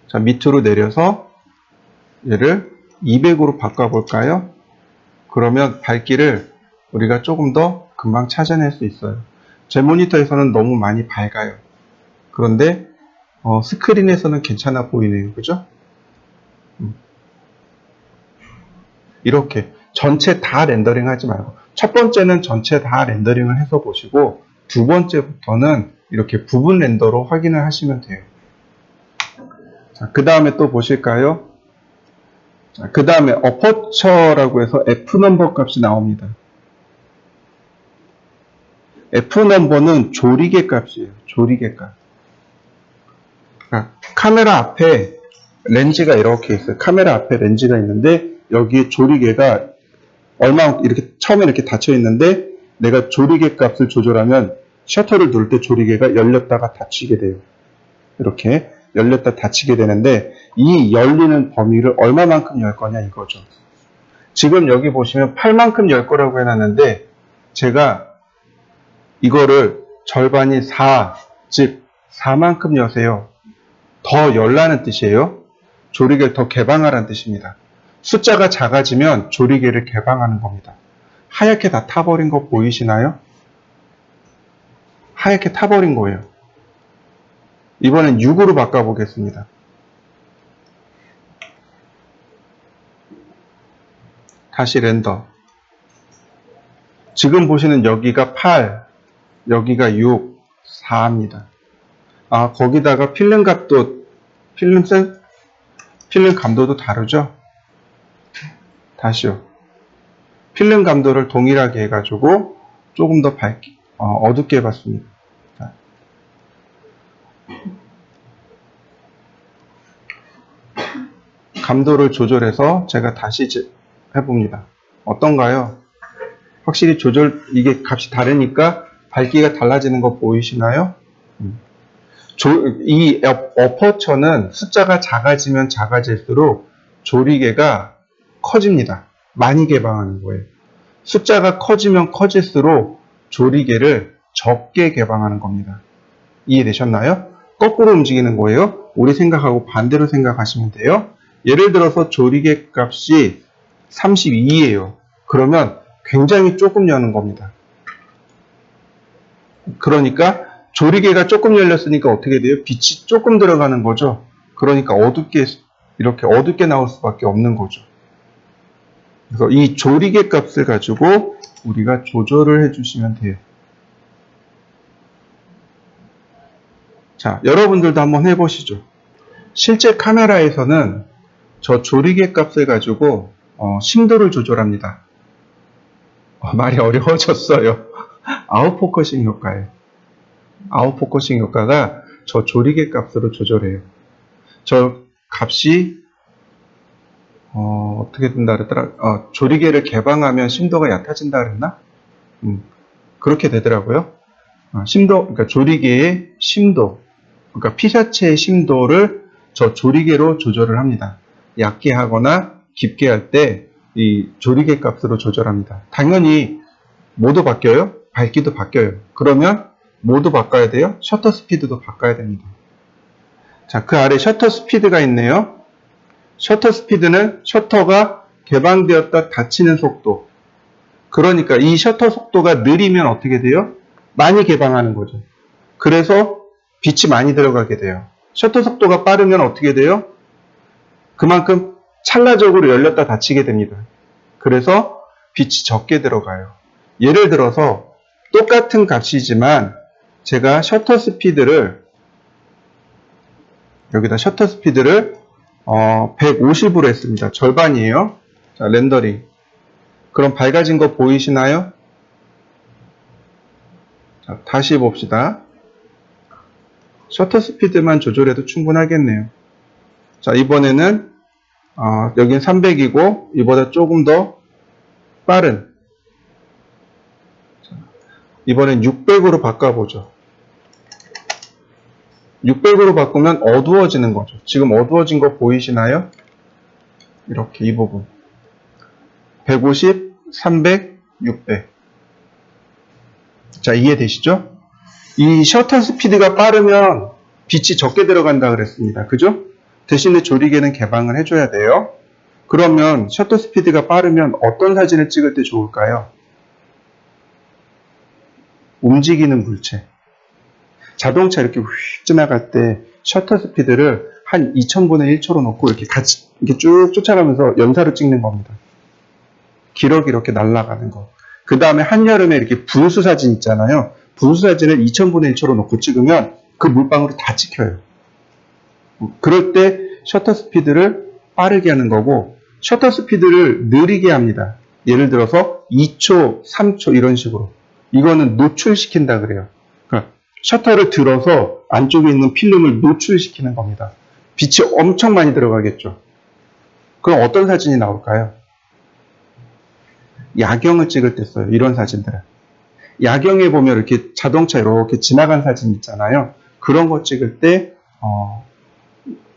자, 밑으로 내려서 얘를 200으로 바꿔볼까요? 그러면 밝기를 우리가 조금 더 금방 찾아낼 수 있어요. 제 모니터에서는 너무 많이 밝아요. 그런데 스크린에서는 괜찮아 보이네요. 그죠? 이렇게 전체 다 렌더링 하지 말고 첫 번째는 전체 다 렌더링을 해서 보시고 두 번째부터는 이렇게 부분 렌더로 확인을 하시면 돼요. 자, 그 다음에 또 보실까요? 자, 그 다음에 어퍼처라고 해서 F넘버 값이 나옵니다. F넘버는 조리개 값이에요. 조리개 값. 그러니까 카메라 앞에 렌즈가 이렇게 있어요. 카메라 앞에 렌즈가 있는데 여기에 조리개가 이렇게 처음에 이렇게 닫혀 있는데 내가 조리개 값을 조절하면 셔터를 누를 때 조리개가 열렸다가 닫히게 돼요. 이렇게 열렸다 닫히게 되는데 이 열리는 범위를 얼마만큼 열 거냐 이거죠. 지금 여기 보시면 8만큼 열 거라고 해놨는데 제가 이거를 절반이 4, 즉 4만큼 여세요. 더 열라는 뜻이에요. 조리개를 더 개방하라는 뜻입니다. 숫자가 작아지면 조리개를 개방하는 겁니다. 하얗게 다 타버린 거 보이시나요? 하얗게 타버린 거예요. 이번엔 6으로 바꿔보겠습니다. 다시 렌더. 지금 보시는 여기가 8, 여기가 6, 4입니다. 아, 거기다가 필름 값도, 필름 감도도 다르죠? 다시요. 필름 감도를 동일하게 해가지고 조금 더 어둡게 해봤습니다. 자. 감도를 조절해서 제가 다시 해봅니다. 어떤가요? 확실히 이게 값이 다르니까 밝기가 달라지는 거 보이시나요? 이 어퍼처는 숫자가 작아지면 작아질수록 조리개가 커집니다. 많이 개방하는 거예요. 숫자가 커지면 커질수록 조리개를 적게 개방하는 겁니다. 이해되셨나요? 거꾸로 움직이는 거예요. 우리 생각하고 반대로 생각하시면 돼요. 예를 들어서 조리개 값이 32예요. 그러면 굉장히 조금 여는 겁니다. 그러니까 조리개가 조금 열렸으니까 어떻게 돼요? 빛이 조금 들어가는 거죠. 그러니까 이렇게 어둡게 나올 수밖에 없는 거죠. 그래서 이 조리개 값을 가지고 우리가 조절을 해주시면 돼요. 자, 여러분들도 한번 해보시죠. 실제 카메라에서는 저 조리개 값을 가지고 심도를 조절합니다. 말이 어려워졌어요. 아웃포커싱 효과예요. 아웃포커싱 효과가 저 조리개 값으로 조절해요. 저 값이 어떻게 된다 그랬더라? 조리개를 개방하면 심도가 얕아진다 그랬나? 그렇게 되더라고요. 그러니까 조리개의 심도, 그러니까 피사체의 심도를 저 조리개로 조절을 합니다. 얕게 하거나 깊게 할 때 이 조리개 값으로 조절합니다. 당연히 모두 바뀌어요? 밝기도 바뀌어요. 그러면 모두 바꿔야 돼요? 셔터 스피드도 바꿔야 됩니다. 자, 그 아래 셔터 스피드가 있네요. 셔터 스피드는 셔터가 개방되었다 닫히는 속도. 그러니까 이 셔터 속도가 느리면 어떻게 돼요? 많이 개방하는 거죠. 그래서 빛이 많이 들어가게 돼요. 셔터 속도가 빠르면 어떻게 돼요? 그만큼 찰나적으로 열렸다 닫히게 됩니다. 그래서 빛이 적게 들어가요. 예를 들어서 똑같은 값이지만 제가 셔터 스피드를 여기다 셔터 스피드를 150으로 했습니다. 절반이에요. 자, 렌더링. 그럼 밝아진 거 보이시나요? 자, 다시 봅시다. 셔터 스피드만 조절해도 충분하겠네요. 자, 이번에는 여긴 300이고 이보다 조금 더 빠른, 자, 이번엔 600으로 바꿔보죠. 600으로 바꾸면 어두워지는 거죠. 지금 어두워진 거 보이시나요? 이렇게 이 부분 150, 300, 600. 자, 이해되시죠? 이 셔터 스피드가 빠르면 빛이 적게 들어간다 그랬습니다. 그죠? 대신에 조리개는 개방을 해줘야 돼요. 그러면 셔터 스피드가 빠르면 어떤 사진을 찍을 때 좋을까요? 움직이는 물체. 자동차 이렇게 휙 지나갈 때 셔터 스피드를 한 2000분의 1초로 놓고 이렇게 쭉 쫓아가면서 연사로 찍는 겁니다. 기러기 이렇게 날아가는 거. 그 다음에 한여름에 이렇게 분수 사진 있잖아요. 분수 사진을 2000분의 1초로 놓고 찍으면 그 물방울이 다 찍혀요. 그럴 때 셔터 스피드를 빠르게 하는 거고, 셔터 스피드를 느리게 합니다. 예를 들어서 2초, 3초 이런 식으로. 이거는 노출시킨다 그래요. 그러니까 셔터를 들어서 안쪽에 있는 필름을 노출시키는 겁니다. 빛이 엄청 많이 들어가겠죠. 그럼 어떤 사진이 나올까요? 야경을 찍을 때 써요. 이런 사진들은. 야경에 보면 이렇게 자동차 이렇게 지나간 사진 있잖아요. 그런 거 찍을 때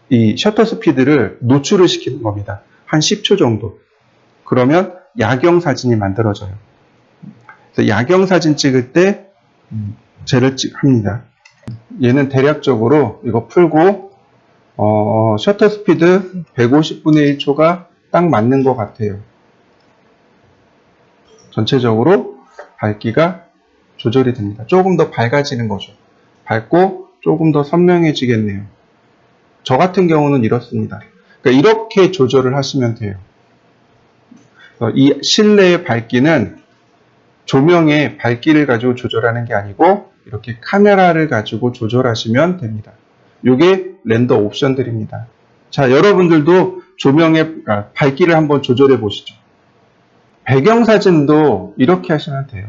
이 셔터 스피드를 노출을 시키는 겁니다. 한 10초 정도. 그러면 야경 사진이 만들어져요. 그래서 야경 사진 찍을 때 쟤를 합니다. 얘는 대략적으로 이거 풀고 셔터 스피드 150분의 1초가 딱 맞는 것 같아요. 전체적으로 밝기가 조절이 됩니다. 조금 더 밝아지는 거죠. 밝고 조금 더 선명해지겠네요. 저 같은 경우는 이렇습니다. 그러니까 이렇게 조절을 하시면 돼요. 이 실내의 밝기는 조명의 밝기를 가지고 조절하는 게 아니고 이렇게 카메라를 가지고 조절하시면 됩니다. 이게 렌더 옵션들입니다. 자, 여러분들도 조명의 밝기를 한번 조절해 보시죠. 배경사진도 이렇게 하시면 돼요.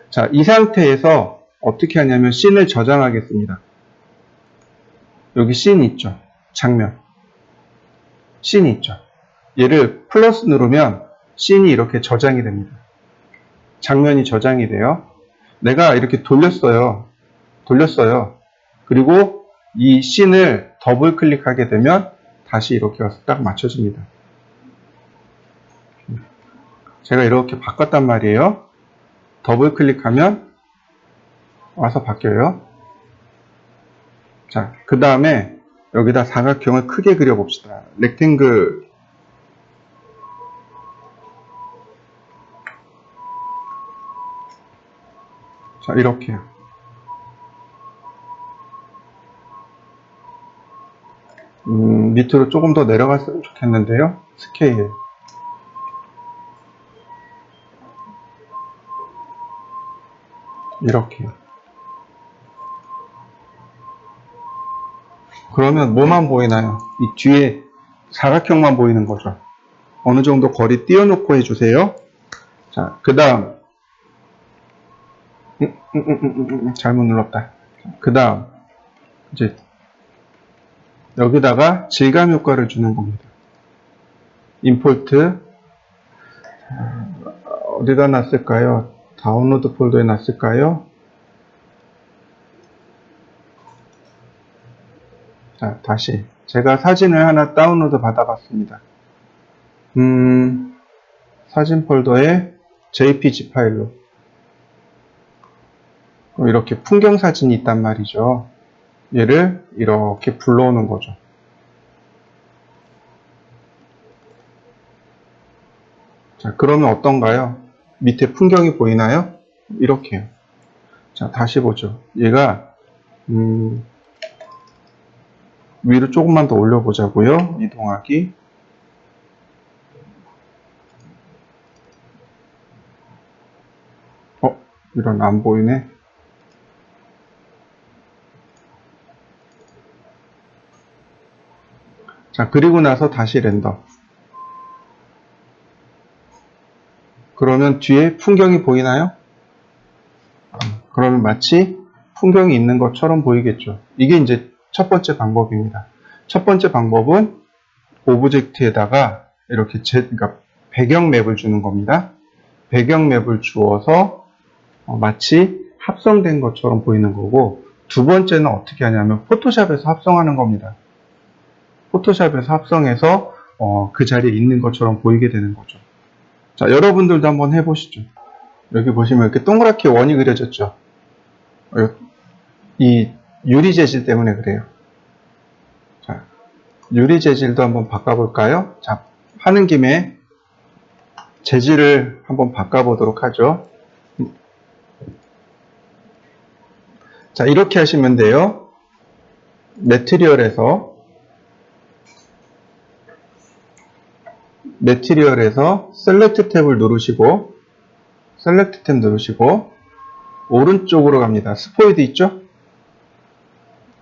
자, 이 상태에서 어떻게 하냐면 씬을 저장하겠습니다. 여기 씬 있죠. 장면. 씬이 있죠. 얘를 플러스 누르면 씬이 이렇게 저장이 됩니다. 장면이 저장이 돼요. 내가 이렇게 돌렸어요. 그리고 이 씬을 더블 클릭하게 되면 다시 이렇게 와서 딱 맞춰집니다. 제가 이렇게 바꿨단 말이에요. 더블 클릭하면 와서 바뀌어요. 자, 그 다음에 여기다 사각형을 크게 그려봅시다. 렉탱글. 자, 이렇게요. 밑으로 조금 더 내려갔으면 좋겠는데요. 스케일. 이렇게요. 그러면 뭐만 보이나요? 이 뒤에 사각형만 보이는 거죠. 어느 정도 거리 띄워놓고 해주세요. 자, 그 다음. 잘못 눌렀다. 그 다음. 이제 여기다가 질감 효과를 주는 겁니다. 임포트. 어디다 놨을까요? 다운로드 폴더에 놨을까요? 자, 다시. 제가 사진을 하나 다운로드 받아봤습니다. 사진 폴더에 JPG 파일로. 이렇게 풍경 사진이 있단 말이죠. 얘를 이렇게 불러오는 거죠. 자, 그러면 어떤가요? 밑에 풍경이 보이나요? 이렇게요. 자, 다시 보죠. 얘가 위로 조금만 더 올려보자고요. 이동하기. 이런 안 보이네. 자, 그리고 나서 다시 렌더. 그러면 뒤에 풍경이 보이나요? 그러면 마치 풍경이 있는 것처럼 보이겠죠. 이게 이제 첫 번째 방법입니다. 첫 번째 방법은 오브젝트에다가 이렇게 그러니까 배경 맵을 주는 겁니다. 배경 맵을 주어서 마치 합성된 것처럼 보이는 거고, 두 번째는 어떻게 하냐면 포토샵에서 합성하는 겁니다. 포토샵에서 합성해서 그 자리에 있는 것처럼 보이게 되는 거죠. 자, 여러분들도 한번 해보시죠. 여기 보시면 이렇게 동그랗게 원이 그려졌죠. 이 유리 재질 때문에 그래요. 자, 유리 재질도 한번 바꿔볼까요? 자, 하는 김에 재질을 한번 바꿔보도록 하죠. 자, 이렇게 하시면 돼요. 매트리얼에서 셀렉트 탭을 누르시고 셀렉트 탭 누르시고 오른쪽으로 갑니다. 스포이드 있죠?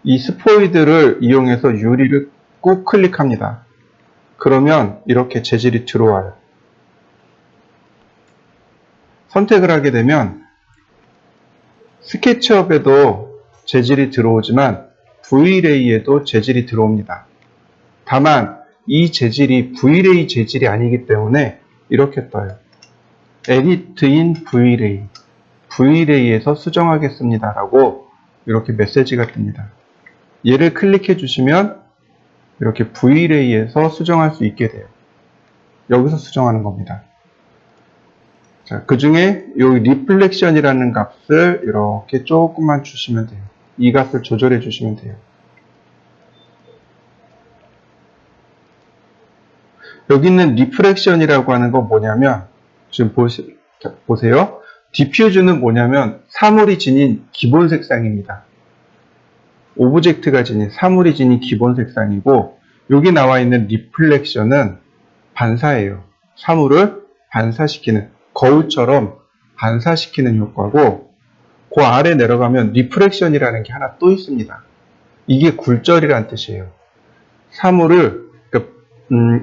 이 스포이드를 이용해서 유리를 꾹 클릭합니다. 그러면 이렇게 재질이 들어와요. 선택을 하게 되면 스케치업에도 재질이 들어오지만 V-Ray에도 재질이 들어옵니다. 다만 이 재질이 V-Ray 재질이 아니기 때문에 이렇게 떠요. Edit in V-Ray, V-Ray에서 수정하겠습니다 라고 이렇게 메시지가 뜹니다. 얘를 클릭해 주시면 이렇게 V-Ray에서 수정할 수 있게 돼요. 여기서 수정하는 겁니다. 자, 그 중에 이 리플렉션이라는 값을 이렇게 조금만 주시면 돼요. 이 값을 조절해 주시면 돼요. 여기 있는 리프렉션이라고 하는 건 뭐냐면 지금 보세요. 디퓨즈는 뭐냐면 사물이 지닌 기본 색상입니다. 오브젝트가 지닌 사물이 지닌 기본 색상이고 여기 나와 있는 리플렉션은 반사예요. 사물을 반사시키는 거울처럼 반사시키는 효과고 그 아래 내려가면 리프렉션이라는 게 하나 또 있습니다. 이게 굴절이란 뜻이에요. 사물을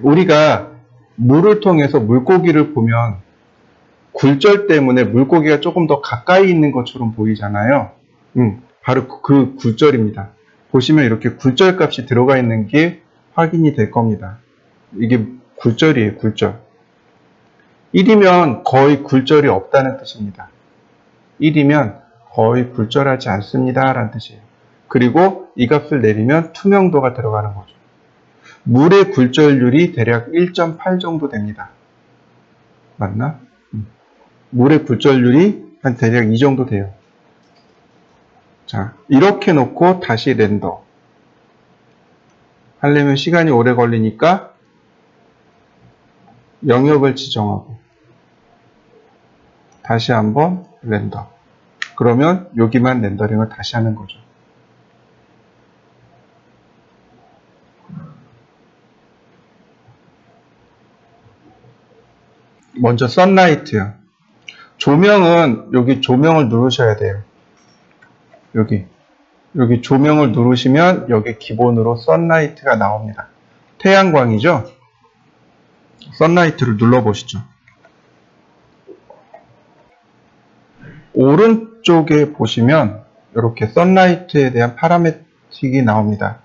우리가 물을 통해서 물고기를 보면 굴절 때문에 물고기가 조금 더 가까이 있는 것처럼 보이잖아요. 바로 그 굴절입니다. 보시면 이렇게 굴절 값이 들어가 있는 게 확인이 될 겁니다. 이게 굴절이에요, 굴절. 1이면 거의 굴절이 없다는 뜻입니다. 1이면 거의 굴절하지 않습니다 라는 뜻이에요. 그리고 이 값을 내리면 투명도가 들어가는 거죠. 물의 굴절률이 대략 1.8 정도 됩니다. 맞나? 물의 굴절률이 한 대략 이 정도 돼요. 자, 이렇게 놓고 다시 렌더 하려면 시간이 오래 걸리니까 영역을 지정하고 다시 한번 렌더. 그러면 여기만 렌더링을 다시 하는 거죠. 먼저 선라이트요. 조명은 여기 조명을 누르셔야 돼요. 여기 조명을 누르시면 여기 기본으로 선라이트가 나옵니다. 태양광이죠? 선라이트를 눌러보시죠. 오른쪽에 보시면 이렇게 선라이트에 대한 파라메틱이 나옵니다.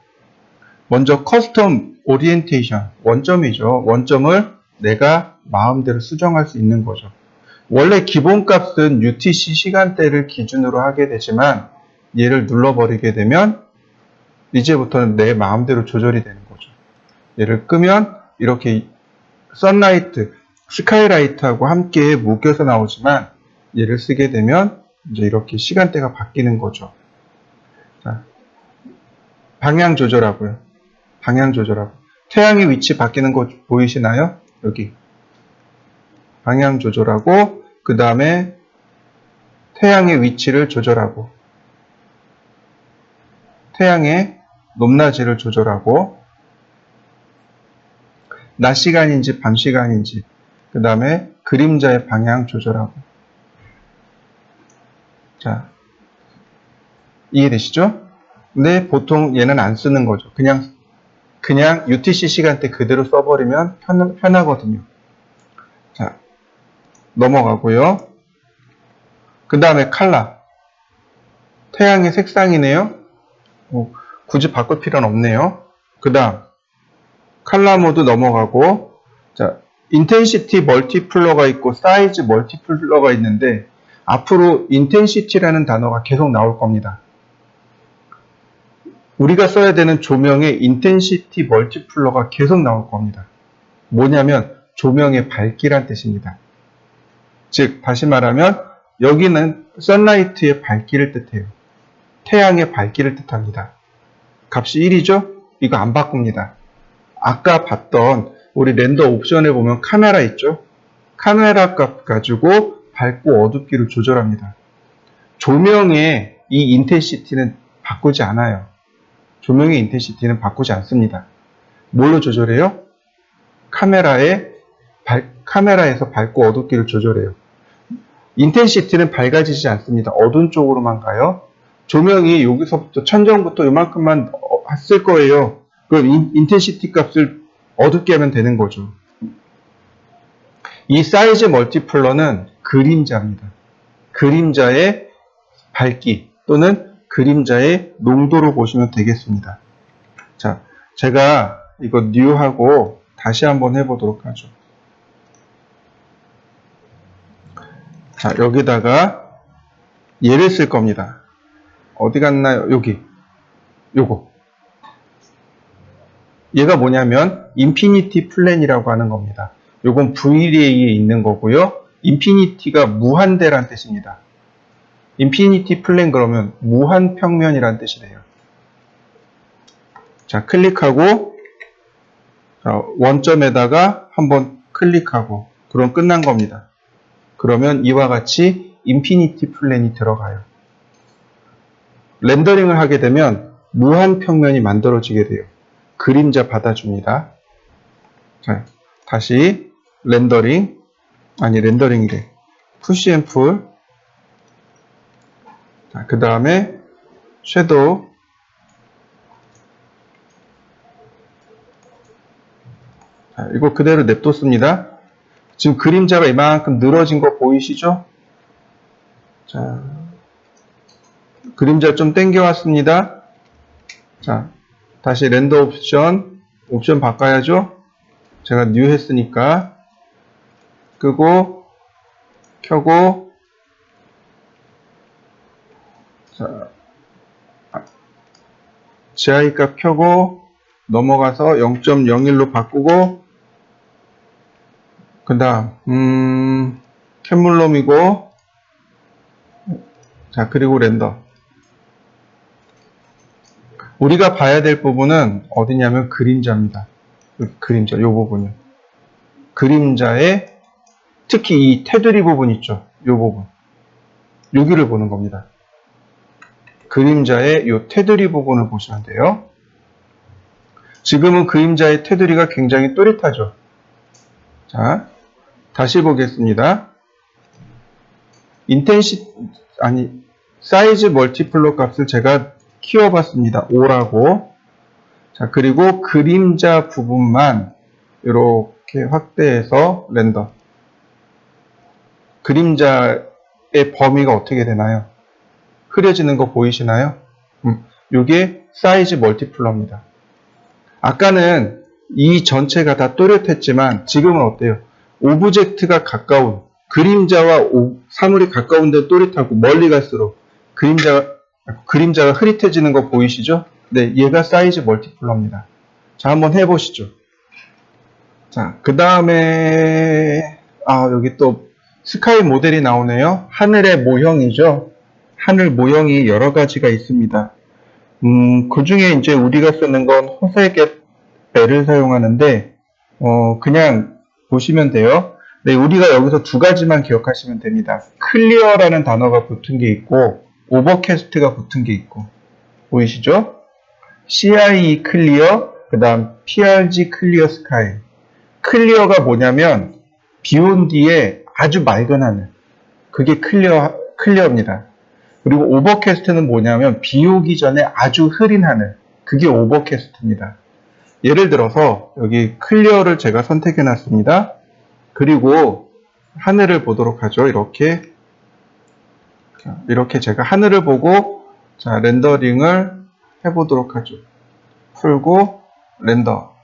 먼저 커스텀 오리엔테이션, 원점이죠. 원점을 내가 마음대로 수정할 수 있는 거죠. 원래 기본값은 UTC 시간대를 기준으로 하게 되지만 얘를 눌러버리게 되면 이제부터는 내 마음대로 조절이 되는 거죠. 얘를 끄면 이렇게 선라이트, 스카이라이트하고 함께 묶여서 나오지만 얘를 쓰게 되면 이제 이렇게 시간대가 바뀌는 거죠. 자, 방향 조절하고요. 방향 조절하고. 태양의 위치 바뀌는 거 보이시나요? 여기. 방향 조절하고, 그 다음에 태양의 위치를 조절하고, 태양의 높낮이를 조절하고, 낮 시간인지 밤 시간인지, 그 다음에 그림자의 방향 조절하고. 자, 이해되시죠? 근데 보통 얘는 안 쓰는 거죠. 그냥 UTC 시간대 그대로 써버리면 편하거든요. 자, 넘어가고요. 그 다음에 컬러. 태양의 색상이네요. 굳이 바꿀 필요는 없네요. 그 다음 컬러 모드 넘어가고, 자, 인텐시티 멀티플러가 있고 사이즈 멀티플러가 있는데 앞으로 인텐시티라는 단어가 계속 나올 겁니다. 우리가 써야 되는 조명의 인텐시티 멀티플러가 계속 나올 겁니다. 뭐냐면 조명의 밝기란 뜻입니다. 즉 다시 말하면 여기는 선라이트의 밝기를 뜻해요. 태양의 밝기를 뜻합니다. 값이 1이죠? 이거 안 바꿉니다. 아까 봤던 우리 렌더 옵션에 보면 카메라 있죠? 카메라 값 가지고 밝고 어둡기를 조절합니다. 조명의 이 인텐시티는 바꾸지 않아요. 조명의 인텐시티는 바꾸지 않습니다. 뭘로 조절해요? 카메라에서 밝고 어둡기를 조절해요. 인텐시티는 밝아지지 않습니다. 어두운 쪽으로만 가요. 조명이 여기서부터 천정부터 이만큼만 쓸 거예요. 그럼 인텐시티 값을 어둡게 하면 되는 거죠. 이 사이즈 멀티플러는 그림자입니다. 그림자의 밝기 또는 그림자의 농도로 보시면 되겠습니다. 자, 제가 이거 뉴하고 다시 한번 해보도록 하죠. 자, 여기다가 얘를 쓸 겁니다. 어디 갔나요? 여기. 요거. 얘가 뭐냐면 인피니티 플랜이라고 하는 겁니다. 요건 VLA에 있는 거고요. 인피니티가 무한대란 뜻입니다. 인피니티 플랜 그러면 무한 평면이란 뜻이래요. 자, 클릭하고 자, 원점에다가 한번 클릭하고 그럼 끝난 겁니다. 그러면 이와 같이 인피니티 플랜이 들어가요. 렌더링을 하게 되면 무한 평면이 만들어지게 돼요. 그림자 받아줍니다. 자, 다시 렌더링이래. 푸시 앤 풀. 자, 그 다음에 섀도우. 자, 이거 그대로 냅뒀습니다. 지금 그림자가 이만큼 늘어진 거 보이시죠? 자, 그림자 좀 당겨왔습니다. 자, 다시 렌더 옵션 바꿔야죠. 제가 뉴 했으니까 끄고 켜고 자, GI 값 켜고 넘어가서 0.01로 바꾸고 그 다음 캔물롬이고 자, 그리고 렌더. 우리가 봐야 될 부분은 어디냐면 그림자입니다. 그림자, 요 부분이요. 그림자의 특히 이 테두리 부분 있죠. 요 부분. 여기를 보는 겁니다. 그림자의 요 테두리 부분을 보시면 돼요. 지금은 그림자의 테두리가 굉장히 또렷하죠. 자, 다시 보겠습니다. 사이즈 멀티플러 값을 제가 키워봤습니다. 5라고. 자, 그리고 그림자 부분만 이렇게 확대해서 렌더. 그림자의 범위가 어떻게 되나요? 흐려지는 거 보이시나요? 이게 사이즈 멀티플러입니다. 아까는 이 전체가 다 또렷했지만 지금은 어때요? 오브젝트가 가까운 그림자와 사물이 가까운 데 또렷하고 멀리 갈수록 그림자가 흐릿해지는 거 보이시죠? 네, 얘가 사이즈 멀티플러입니다. 자, 한번 해보시죠. 자, 그 다음에 여기 또 스카이 모델이 나오네요. 하늘의 모형이죠. 하늘 모형이 여러 가지가 있습니다. 그 중에 이제 우리가 쓰는 건 호색의 배를 사용하는데, 그냥 보시면 돼요. 네, 우리가 여기서 두 가지만 기억하시면 됩니다. 클리어라는 단어가 붙은 게 있고, 오버캐스트가 붙은 게 있고, 보이시죠? CIE 클리어, 그 다음 PRG 클리어 스카이. 클리어가 뭐냐면, 비 온 뒤에 아주 맑은 하늘. 그게 클리어입니다. 그리고 오버캐스트는 뭐냐면 비 오기 전에 아주 흐린 하늘. 그게 오버캐스트입니다. 예를 들어서 여기 클리어를 제가 선택해 놨습니다. 그리고 하늘을 보도록 하죠. 이렇게 제가 하늘을 보고 자, 렌더링을 해보도록 하죠. 풀고 렌더.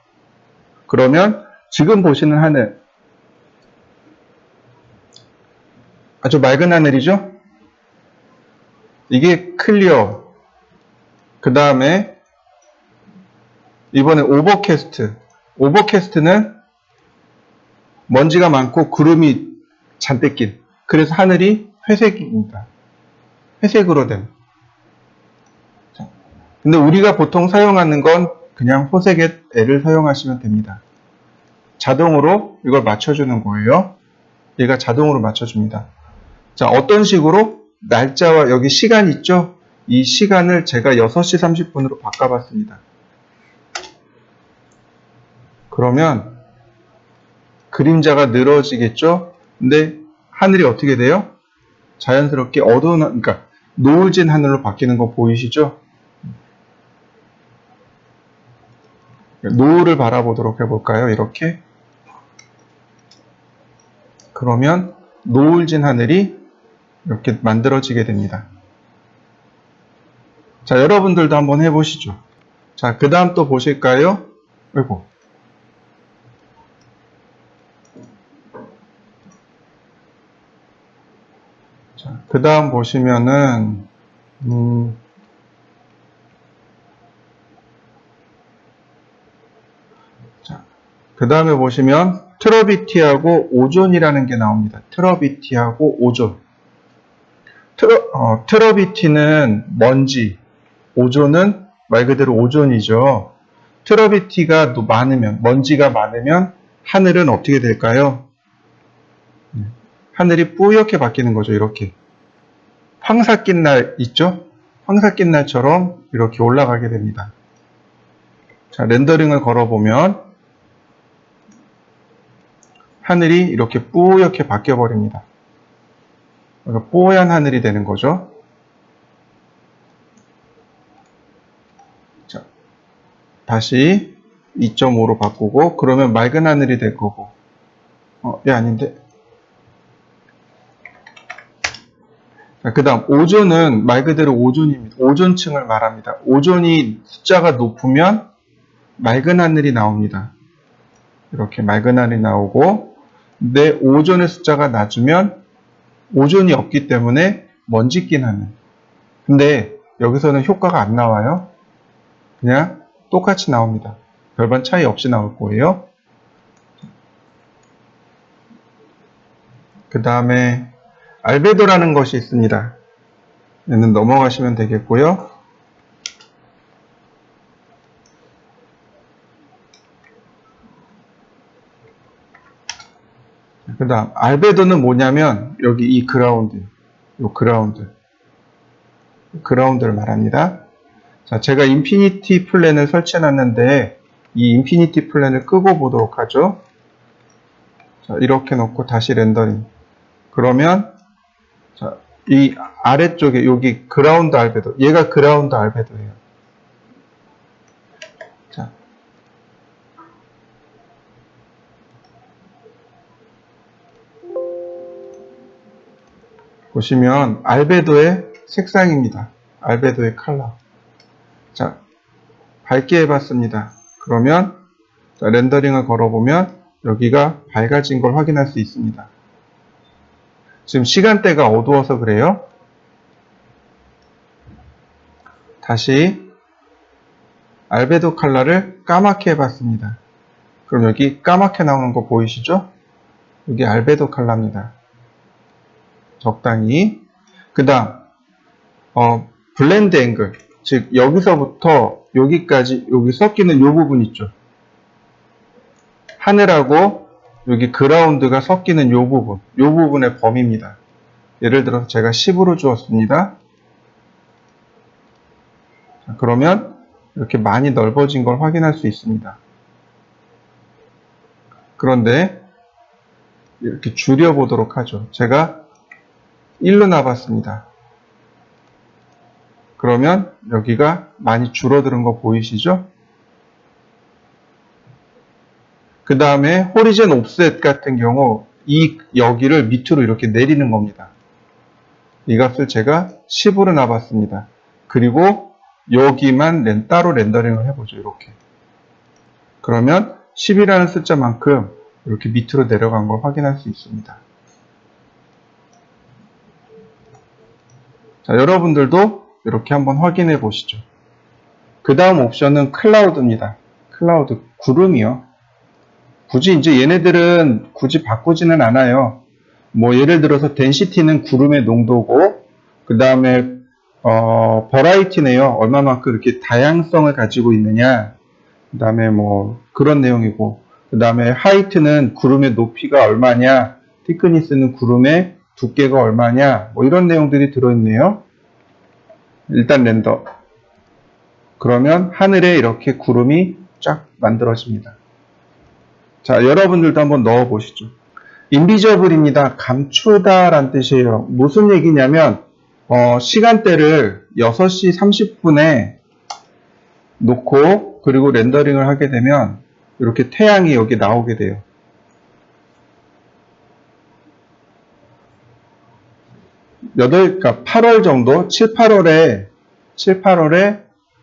그러면 지금 보시는 하늘 아주 맑은 하늘이죠? 이게 클리어. 그 다음에 이번에 오버캐스트. 오버캐스트는 먼지가 많고 구름이 잔뜩 낀. 그래서 하늘이 회색입니다. 회색으로 된. 근데 우리가 보통 사용하는 건 그냥 호색의 L을 사용하시면 됩니다. 자동으로 이걸 맞춰주는 거예요. 얘가 자동으로 맞춰줍니다. 자, 어떤 식으로? 날짜와 여기 시간 있죠? 이 시간을 제가 6시 30분으로 바꿔봤습니다. 그러면 그림자가 늘어지겠죠? 근데 하늘이 어떻게 돼요? 자연스럽게 어두운, 그러니까 노을진 하늘로 바뀌는 거 보이시죠? 노을을 바라보도록 해볼까요? 이렇게. 그러면 노을진 하늘이 이렇게 만들어지게 됩니다. 자, 여러분들도 한번 해보시죠. 자, 그 다음 또 보실까요? 아이고. 자, 그 다음 보시면은, 자, 그 다음에 보시면, 트러비티하고 오존이라는 게 나옵니다. 트러비티하고 오존. 트러비티는 먼지, 오존은 말 그대로 오존이죠. 트러비티가 많으면, 먼지가 많으면 하늘은 어떻게 될까요? 하늘이 뿌옇게 바뀌는 거죠. 이렇게. 황사 낀 날 있죠? 황사 낀 날처럼 이렇게 올라가게 됩니다. 자, 렌더링을 걸어보면 하늘이 이렇게 뿌옇게 바뀌어 버립니다. 그러니까 뽀얀 하늘이 되는 거죠. 자, 다시 2.5로 바꾸고 그러면 맑은 하늘이 될 거고. 아닌데. 자, 그 다음 오존은 말 그대로 오존입니다. 오존층을 말합니다. 오존이 숫자가 높으면 맑은 하늘이 나옵니다. 이렇게 맑은 하늘이 나오고, 근데 오존의 숫자가 낮으면 오존이 없기 때문에 먼지 낀 하늘. 근데 여기서는 효과가 안 나와요. 그냥 똑같이 나옵니다. 별반 차이 없이 나올 거예요. 그 다음에 알베도라는 것이 있습니다. 얘는 넘어가시면 되겠고요. 그 다음 알베도는 뭐냐면 여기 이 그라운드, 그라운드를 말합니다. 자, 제가 인피니티 플랜을 설치해 놨는데 이 인피니티 플랜을 끄고 보도록 하죠. 자, 이렇게 놓고 다시 렌더링. 그러면 자, 이 아래쪽에 여기 그라운드 알베도, 얘가 그라운드 알베도예요. 자, 보시면 알베도의 색상입니다. 알베도의 컬러. 자, 밝게 해봤습니다. 그러면 자, 렌더링을 걸어보면 여기가 밝아진 걸 확인할 수 있습니다. 지금 시간대가 어두워서 그래요. 다시 알베도 컬러를 까맣게 해봤습니다. 그럼 여기 까맣게 나오는 거 보이시죠? 여기 알베도 컬러입니다. 적당히. 그 다음 블렌드 앵글, 즉 여기서부터 여기까지 여기 섞이는 이 부분 있죠. 하늘하고 여기 그라운드가 섞이는 이 부분, 이 부분의 범위입니다. 예를 들어서 제가 10으로 주었습니다. 자, 그러면 이렇게 많이 넓어진 걸 확인할 수 있습니다. 그런데 이렇게 줄여보도록 하죠. 제가 1로 놔봤습니다. 그러면 여기가 많이 줄어드는 거 보이시죠? 그 다음에 호리젠 옵셋 같은 경우 여기를 밑으로 이렇게 내리는 겁니다. 이 값을 제가 10으로 놔봤습니다. 그리고 여기만 따로 렌더링을 해보죠. 이렇게. 그러면 10이라는 숫자만큼 이렇게 밑으로 내려간 걸 확인할 수 있습니다. 자, 여러분들도 이렇게 한번 확인해 보시죠. 그 다음 옵션은 클라우드입니다. 클라우드, 구름이요. 굳이 이제 얘네들은 굳이 바꾸지는 않아요. 뭐 예를 들어서 덴시티는 구름의 농도고, 그 다음에 버라이티네요. 얼마만큼 이렇게 다양성을 가지고 있느냐. 그 다음에 뭐 그런 내용이고, 그 다음에 하이트는 구름의 높이가 얼마냐, 티크니스는 구름의 두께가 얼마냐, 뭐 이런 내용들이 들어있네요. 일단 렌더. 그러면 하늘에 이렇게 구름이 쫙 만들어집니다. 자, 여러분들도 한번 넣어 보시죠. 인비저블입니다. 감추다 라는 뜻이에요. 무슨 얘기냐면 시간대를 6시 30분에 놓고 그리고 렌더링을 하게 되면 이렇게 태양이 여기 나오게 돼요. 그러니까 8월 정도, 7, 8월에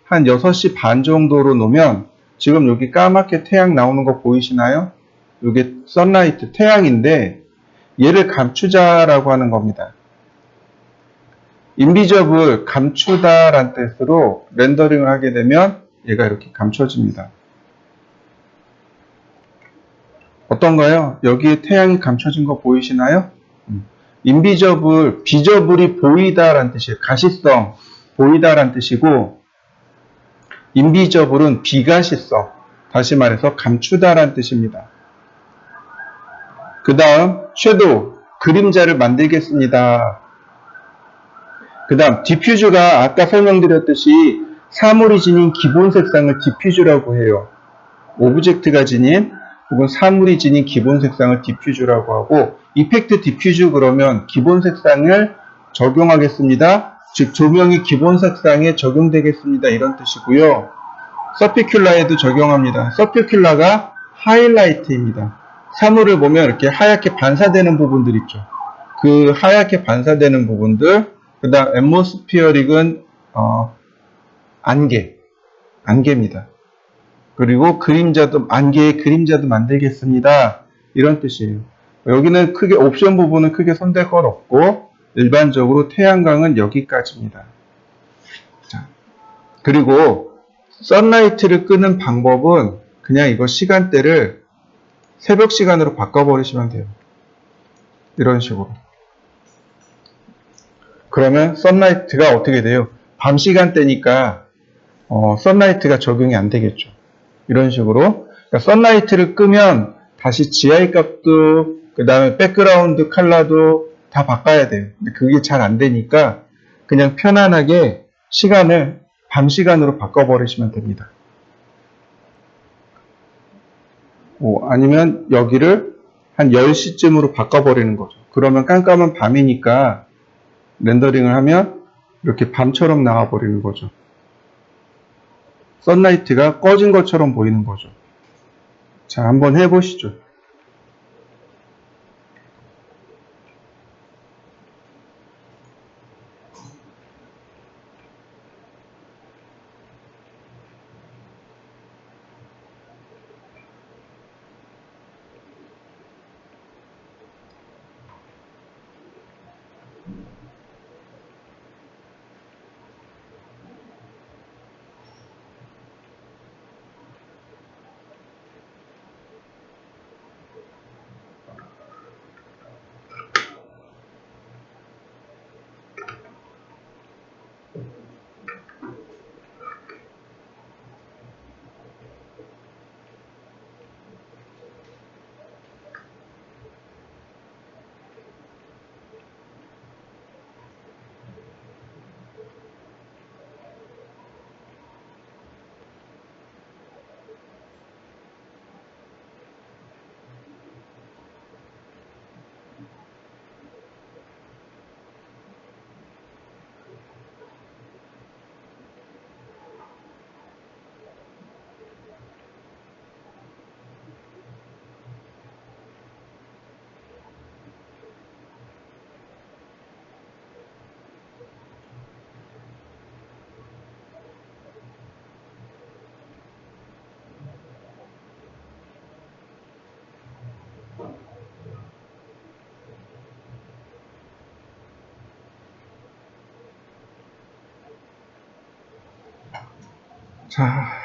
한 6시 반 정도로 놓으면 지금 여기 까맣게 태양 나오는 거 보이시나요? 이게 선라이트, 태양인데 얘를 감추자라고 하는 겁니다. 인비저블, 감추다 라는 뜻으로 렌더링을 하게 되면 얘가 이렇게 감춰집니다. 어떤가요? 여기에 태양이 감춰진 거 보이시나요? 인비저블, 비저블이 보이다 라는 뜻이에요. 가시성, 보이다 라는 뜻이고 인비저블은 비가시성, 다시 말해서 감추다 라는 뜻입니다. 그 다음 섀도우, 그림자를 만들겠습니다. 그 다음 디퓨즈가 아까 설명드렸듯이 사물이 지닌 기본 색상을 디퓨즈라고 해요. 오브젝트가 지닌 혹은 사물이 지닌 기본 색상을 디퓨즈라고 하고 이펙트 디퓨즈 그러면 기본 색상을 적용하겠습니다. 즉 조명이 기본 색상에 적용되겠습니다. 이런 뜻이고요. 서피큘라에도 적용합니다. 서피큘라가 하이라이트입니다. 사물을 보면 이렇게 하얗게 반사되는 부분들 있죠. 그 하얗게 반사되는 부분들, 그 다음 앰모스피어릭은 안개입니다. 그리고 그림자도, 안개의 그림자도 만들겠습니다. 이런 뜻이에요. 여기는 크게 옵션 부분은 크게 손댈 건 없고 일반적으로 태양광은 여기까지입니다. 자, 그리고 선라이트를 끄는 방법은 그냥 이거 시간대를 새벽 시간으로 바꿔버리시면 돼요. 이런 식으로. 그러면 선라이트가 어떻게 돼요? 밤 시간대니까 선라이트가 적용이 안 되겠죠. 이런 식으로. 그러니까 선라이트를 끄면 다시 GI 값도 그 다음에 백그라운드 컬러도 다 바꿔야 돼요. 근데 그게 잘 안 되니까 그냥 편안하게 시간을 밤 시간으로 바꿔버리시면 됩니다. 아니면 여기를 한 10시쯤으로 바꿔버리는 거죠. 그러면 깜깜한 밤이니까 렌더링을 하면 이렇게 밤처럼 나와버리는 거죠. 선라이트가 꺼진 것처럼 보이는 거죠. 자, 한번 해보시죠. 자,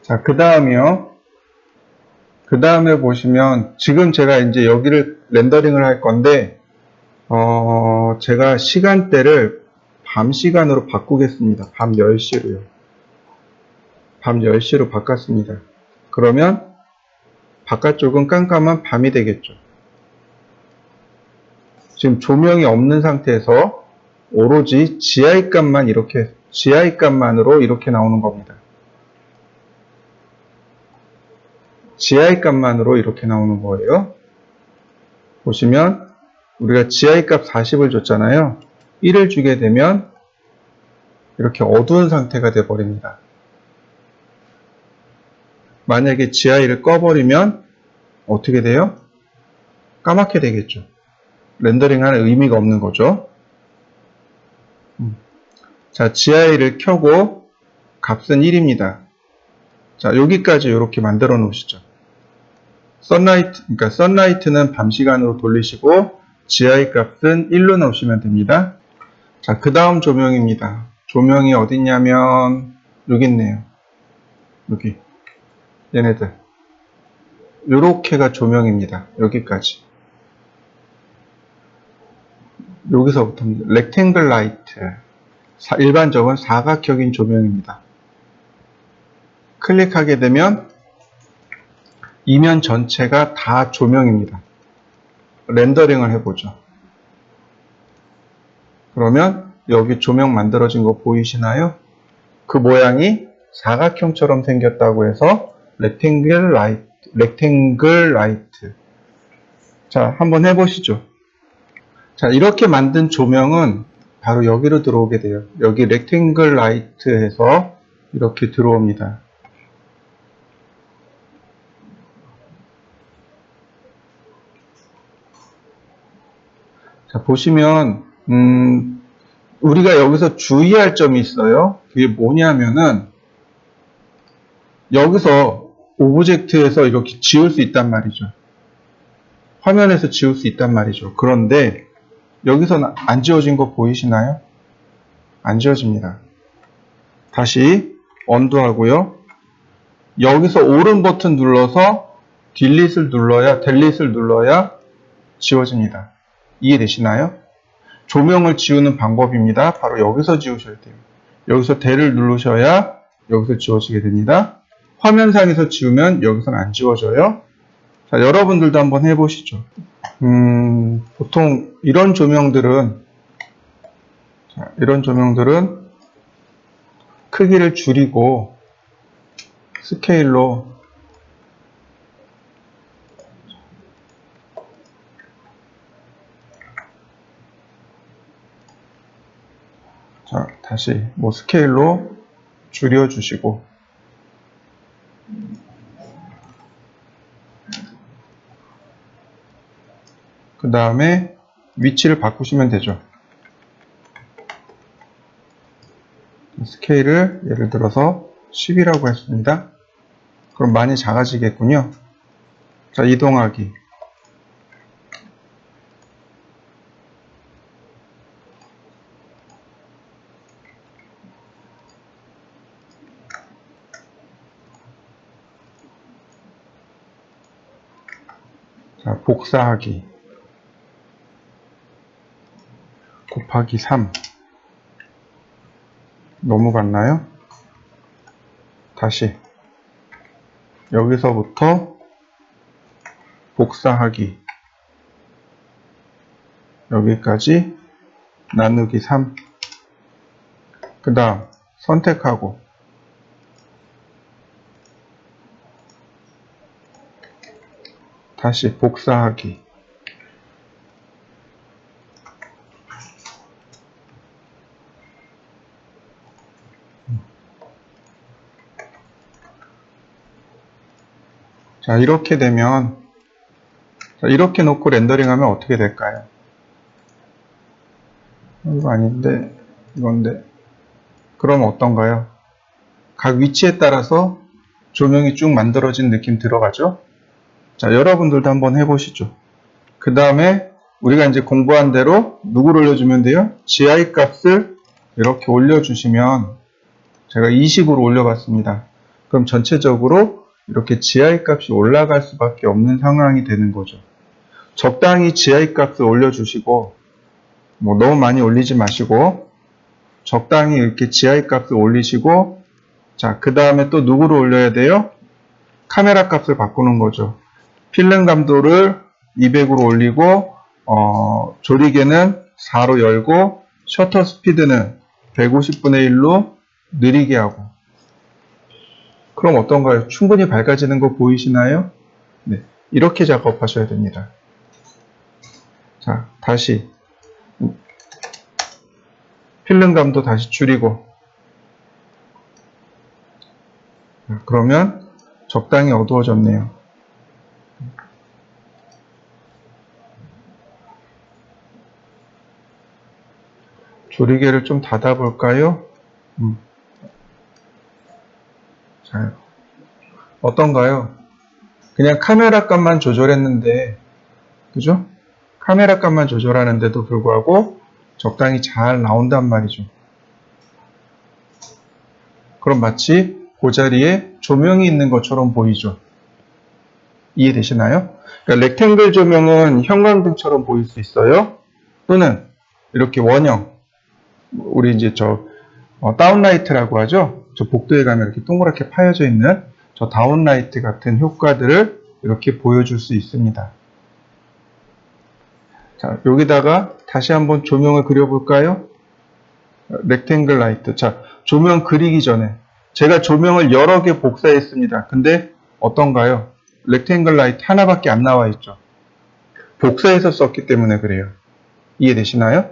자, 그 다음이요. 그 다음에 보시면, 지금 제가 이제 여기를 렌더링을 할 건데, 제가 시간대를 밤 시간으로 바꾸겠습니다. 밤 10시로요. 밤 10시로 바꿨습니다. 그러면 바깥쪽은 깜깜한 밤이 되겠죠. 지금 조명이 없는 상태에서 오로지 GI 값만으로 이렇게 나오는 겁니다. GI 값만으로 이렇게 나오는 거예요. 보시면 우리가 GI 값 40을 줬잖아요. 1을 주게 되면 이렇게 어두운 상태가 되어 버립니다. 만약에 GI를 꺼버리면 어떻게 돼요? 까맣게 되겠죠. 렌더링 하는 의미가 없는 거죠. 자, GI를 켜고 값은 1입니다. 자, 여기까지 이렇게 만들어 놓으시죠. 그러니까 선라이트는 밤 시간으로 돌리시고 GI 값은 1로 넣으시면 됩니다. 자, 그 다음 조명입니다. 조명이 어디 있냐면 여기 있네요. 여기 얘네들 요렇게가 조명입니다. 여기까지. 여기서부터 렉탱글 라이트, 일반적인 사각형인 조명입니다. 클릭하게 되면 이면 전체가 다 조명입니다. 렌더링을 해보죠. 그러면 여기 조명 만들어진 거 보이시나요? 그 모양이 사각형처럼 생겼다고 해서 렉탱글 라이트. 자, 한번 해보시죠. 자, 이렇게 만든 조명은 바로 여기로 들어오게 돼요. 여기 렉탱글 라이트에서 이렇게 들어옵니다. 자, 보시면 우리가 여기서 주의할 점이 있어요. 그게 뭐냐면은 여기서 오브젝트에서 이렇게 지울 수 있단 말이죠. 화면에서 지울 수 있단 말이죠. 그런데 여기서는 안 지워진 거 보이시나요? 안 지워집니다. 다시 언두 하고요. 여기서 오른 버튼 눌러서 딜릿을 눌러야 지워집니다. 이해되시나요? 조명을 지우는 방법입니다. 바로 여기서 지우셔야 돼요. 여기서 대를 누르셔야 여기서 지워지게 됩니다. 화면상에서 지우면 여기서는 안 지워져요. 자, 여러분들도 한번 해보시죠. 보통 이런 조명들은 크기를 줄이고 스케일로 자, 다시 스케일로 줄여주시고 그 다음에 위치를 바꾸시면 되죠. 스케일을 예를 들어서 10이라고 했습니다. 그럼 많이 작아지겠군요. 자, 이동하기. 자, 복사하기. 곱하기 3. 넘어갔나요? 다시 여기서부터 복사하기 여기까지 나누기 3. 그 다음 선택하고 다시 복사하기 자, 이렇게 되면 이렇게 놓고 렌더링 하면 어떻게 될까요? 이거 아닌데 이건데 그러면 어떤가요? 각 위치에 따라서 조명이 쭉 만들어진 느낌 들어가죠? 자, 여러분들도 한번 해보시죠. 그 다음에 우리가 이제 공부한 대로 누구를 올려주면 돼요? GI 값을 이렇게 올려주시면 제가 20으로 올려봤습니다. 그럼 전체적으로 이렇게 GI 값이 올라갈 수밖에 없는 상황이 되는 거죠. 적당히 GI 값을 올려주시고, 뭐 너무 많이 올리지 마시고, 적당히 이렇게 GI 값을 올리시고, 자, 그 다음에 또 누구를 올려야 돼요? 카메라 값을 바꾸는 거죠. 필름 감도를 200으로 올리고, 조리개는 4로 열고, 셔터 스피드는 150분의 1로 느리게 하고. 그럼 어떤가요? 충분히 밝아지는 거 보이시나요? 네, 이렇게 작업하셔야 됩니다. 자, 다시 필름감도 다시 줄이고, 그러면 적당히 어두워졌네요. 조리개를 좀 닫아볼까요? 자, 어떤가요? 그냥 카메라 값만 조절했는데, 그죠? 카메라 값만 조절하는데도 불구하고 적당히 잘 나온단 말이죠. 그럼 마치 그 자리에 조명이 있는 것처럼 보이죠. 이해되시나요? 그러니까 렉탱글 조명은 형광등처럼 보일 수 있어요. 또는 이렇게 원형, 우리 이제 다운라이트라고 하죠. 저 복도에 가면 이렇게 동그랗게 파여져 있는 저 다운라이트 같은 효과들을 이렇게 보여줄 수 있습니다. 자, 여기다가 다시 한번 조명을 그려볼까요? 렉탱글 라이트. 자, 조명 그리기 전에 제가 조명을 여러 개 복사했습니다. 근데 어떤가요? 렉탱글 라이트 하나밖에 안 나와 있죠. 복사해서 썼기 때문에 그래요. 이해되시나요?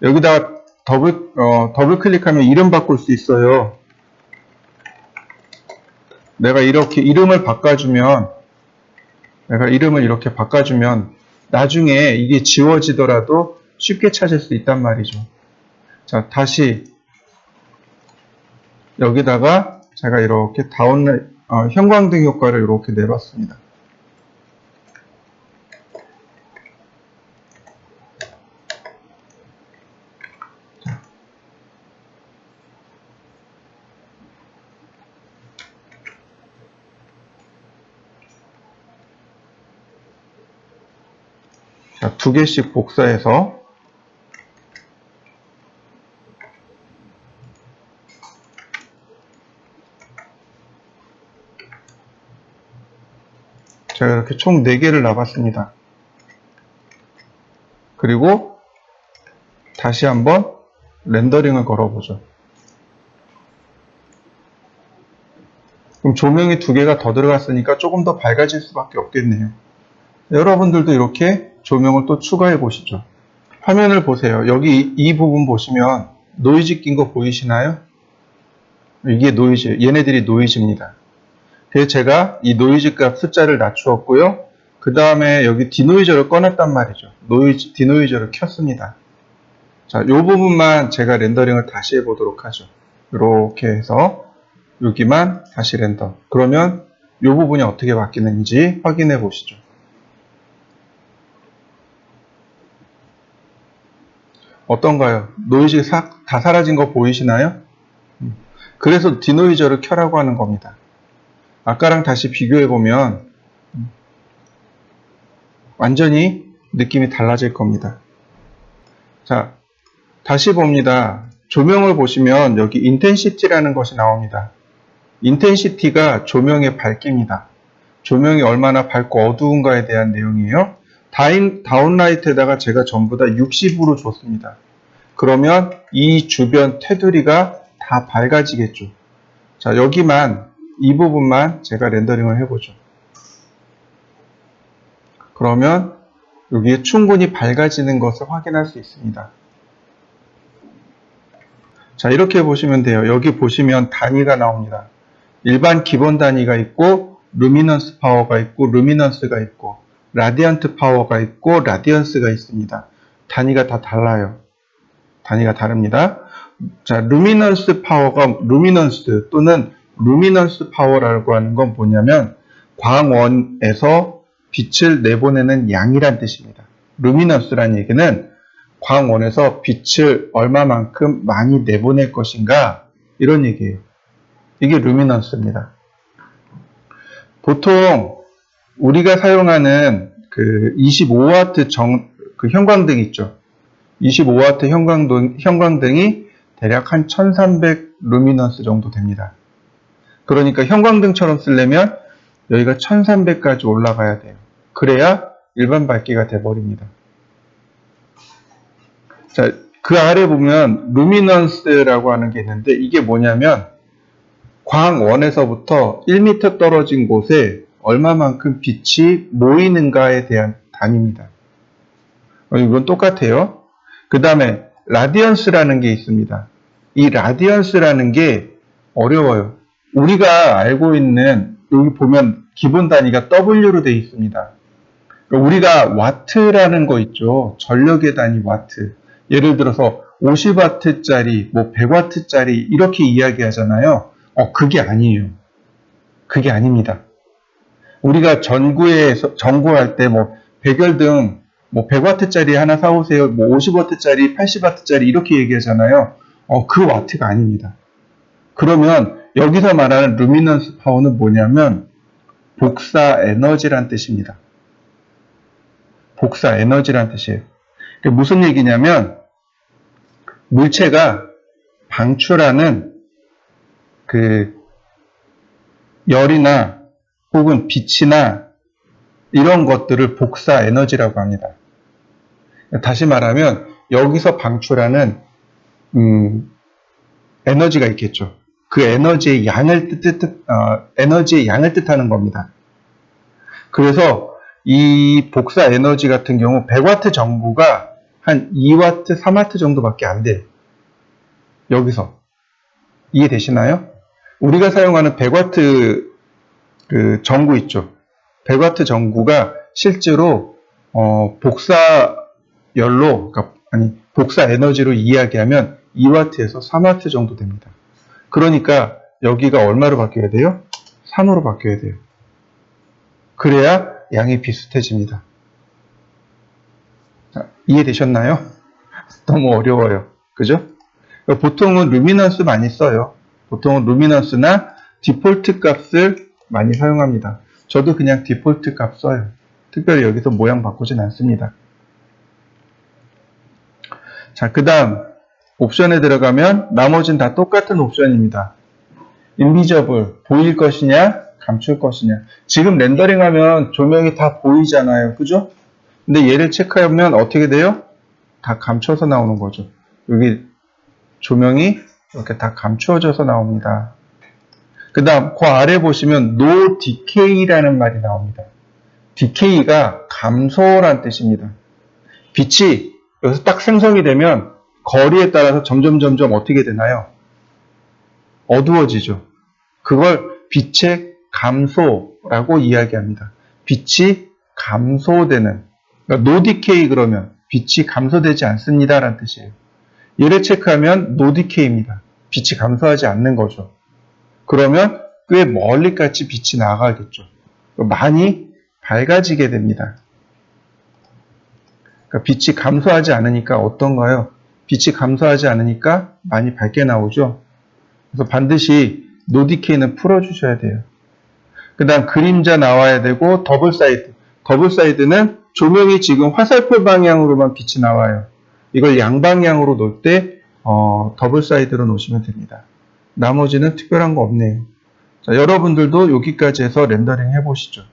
여기다가 더블 클릭하면 이름 바꿀 수 있어요. 내가 이렇게 이름을 바꿔주면 나중에 이게 지워지더라도 쉽게 찾을 수 있단 말이죠. 자, 다시 여기다가 제가 이렇게 형광등 효과를 이렇게 내봤습니다. 자, 두 개씩 복사해서 제가 이렇게 총 4개를 놔봤습니다. 그리고 다시 한번 렌더링을 걸어보죠. 그럼 조명이 2개가 더 들어갔으니까 조금 더 밝아질 수밖에 없겠네요. 여러분들도 이렇게 조명을 또 추가해 보시죠. 화면을 보세요. 여기 이 부분 보시면 노이즈 낀 거 보이시나요? 이게 노이즈, 얘네들이 노이즈입니다. 그래서 제가 이 노이즈 값 숫자를 낮추었고요. 그 다음에 여기 디노이저를 꺼냈단 말이죠. 디노이저를 켰습니다. 자, 이 부분만 제가 렌더링을 다시 해보도록 하죠. 이렇게 해서 여기만 다시 렌더. 그러면 이 부분이 어떻게 바뀌는지 확인해 보시죠. 어떤가요? 노이즈가 다 사라진 거 보이시나요? 그래서 디노이저를 켜라고 하는 겁니다. 아까랑 다시 비교해 보면 완전히 느낌이 달라질 겁니다. 자, 다시 봅니다. 조명을 보시면 여기 인텐시티라는 것이 나옵니다. 인텐시티가 조명의 밝기입니다. 조명이 얼마나 밝고 어두운가에 대한 내용이에요. 다운라이트에다가 제가 전부 다 60으로 줬습니다. 그러면 이 주변 테두리가 다 밝아지겠죠. 자, 이 부분만 제가 렌더링을 해보죠. 그러면 여기에 충분히 밝아지는 것을 확인할 수 있습니다. 자, 이렇게 보시면 돼요. 여기 보시면 단위가 나옵니다. 일반 기본 단위가 있고, 루미넌스 파워가 있고, 루미넌스가 있고, 라디언트 파워가 있고, 라디언스가 있습니다. 단위가 다 달라요. 단위가 다릅니다. 자, 루미넌스 또는 루미넌스 파워라고 하는 건 뭐냐면 광원에서 빛을 내보내는 양이란 뜻입니다. 루미넌스란 얘기는 광원에서 빛을 얼마만큼 많이 내보낼 것인가 이런 얘기예요. 이게 루미넌스입니다. 보통 우리가 사용하는 그 25W 그 형광등 있죠. 25W 형광등이 대략 한 1300 루미넌스 정도 됩니다. 그러니까 형광등처럼 쓰려면 여기가 1300까지 올라가야 돼요. 그래야 일반 밝기가 돼버립니다. 자, 그 아래 보면 루미넌스라고 하는 게 있는데 이게 뭐냐면 광원에서부터 1m 떨어진 곳에 얼마만큼 빛이 모이는가에 대한 단위입니다. 이건 똑같아요. 그 다음에 라디언스라는 게 있습니다. 이 라디언스라는 게 어려워요. 우리가 알고 있는 여기 보면 기본 단위가 W로 되어 있습니다. 우리가 와트라는 거 있죠. 전력의 단위 와트. 예를 들어서 50W짜리, 뭐 100W짜리 이렇게 이야기하잖아요. 그게 아니에요. 그게 아닙니다. 우리가 전구할 때 뭐 백열등 뭐 100W짜리 하나 사오세요. 뭐 50W짜리, 80W짜리 이렇게 얘기하잖아요. 그 와트가 아닙니다. 그러면 여기서 말하는 루미넌스 파워는 뭐냐면 복사 에너지란 뜻입니다. 복사 에너지란 뜻이에요. 그게 무슨 얘기냐면 물체가 방출하는 그 열이나 혹은 빛이나 이런 것들을 복사 에너지라고 합니다. 다시 말하면 여기서 방출하는 에너지가 있겠죠. 그 에너지의 양을 뜻하는 겁니다. 그래서 이 복사 에너지 같은 경우 100W 전구가 한 2W, 3W 정도밖에 안 돼요. 여기서. 이해되시나요? 우리가 사용하는 100W 그 전구 있죠. 100W 전구가 실제로 복사 에너지로 이야기하면 2W에서 3W 정도 됩니다. 그러니까 여기가 얼마로 바뀌어야 돼요? 3으로 바뀌어야 돼요. 그래야 양이 비슷해집니다. 자, 이해되셨나요? 너무 어려워요. 그죠? 보통은 루미넌스 많이 써요. 보통은 루미넌스나 디폴트 값을 많이 사용합니다. 저도 그냥 디폴트 값 써요. 특별히 여기서 모양 바꾸진 않습니다. 자, 그 다음 옵션에 들어가면 나머지는 다 똑같은 옵션입니다. 인비저블, 보일 것이냐, 감출 것이냐. 지금 렌더링하면 조명이 다 보이잖아요. 그죠? 근데 얘를 체크하면 어떻게 돼요? 다 감춰서 나오는 거죠. 여기 조명이 이렇게 다 감추어져서 나옵니다. 그 다음 그 아래 보시면 No Decay라는 말이 나옵니다. Decay가 감소란 뜻입니다. 빛이 여기서 딱 생성이 되면 거리에 따라서 점점 어떻게 되나요? 어두워지죠. 그걸 빛의 감소라고 이야기합니다. 빛이 감소되는, 그러니까 No Decay 그러면 빛이 감소되지 않습니다 라는 뜻이에요. 얘를 체크하면 No Decay입니다. 빛이 감소하지 않는 거죠. 그러면 꽤 멀리까지 빛이 나가겠죠. 많이 밝아지게 됩니다. 그러니까 빛이 감소하지 않으니까 어떤가요? 빛이 감소하지 않으니까 많이 밝게 나오죠. 그래서 반드시 No Decay는 풀어주셔야 돼요. 그 다음 그림자 나와야 되고 더블 사이드. 더블 사이드는 조명이 지금 화살표 방향으로만 빛이 나와요. 이걸 양방향으로 놓을 때 더블 사이드로 놓으시면 됩니다. 나머지는 특별한 거 없네요. 자, 여러분들도 여기까지 해서 렌더링 해보시죠.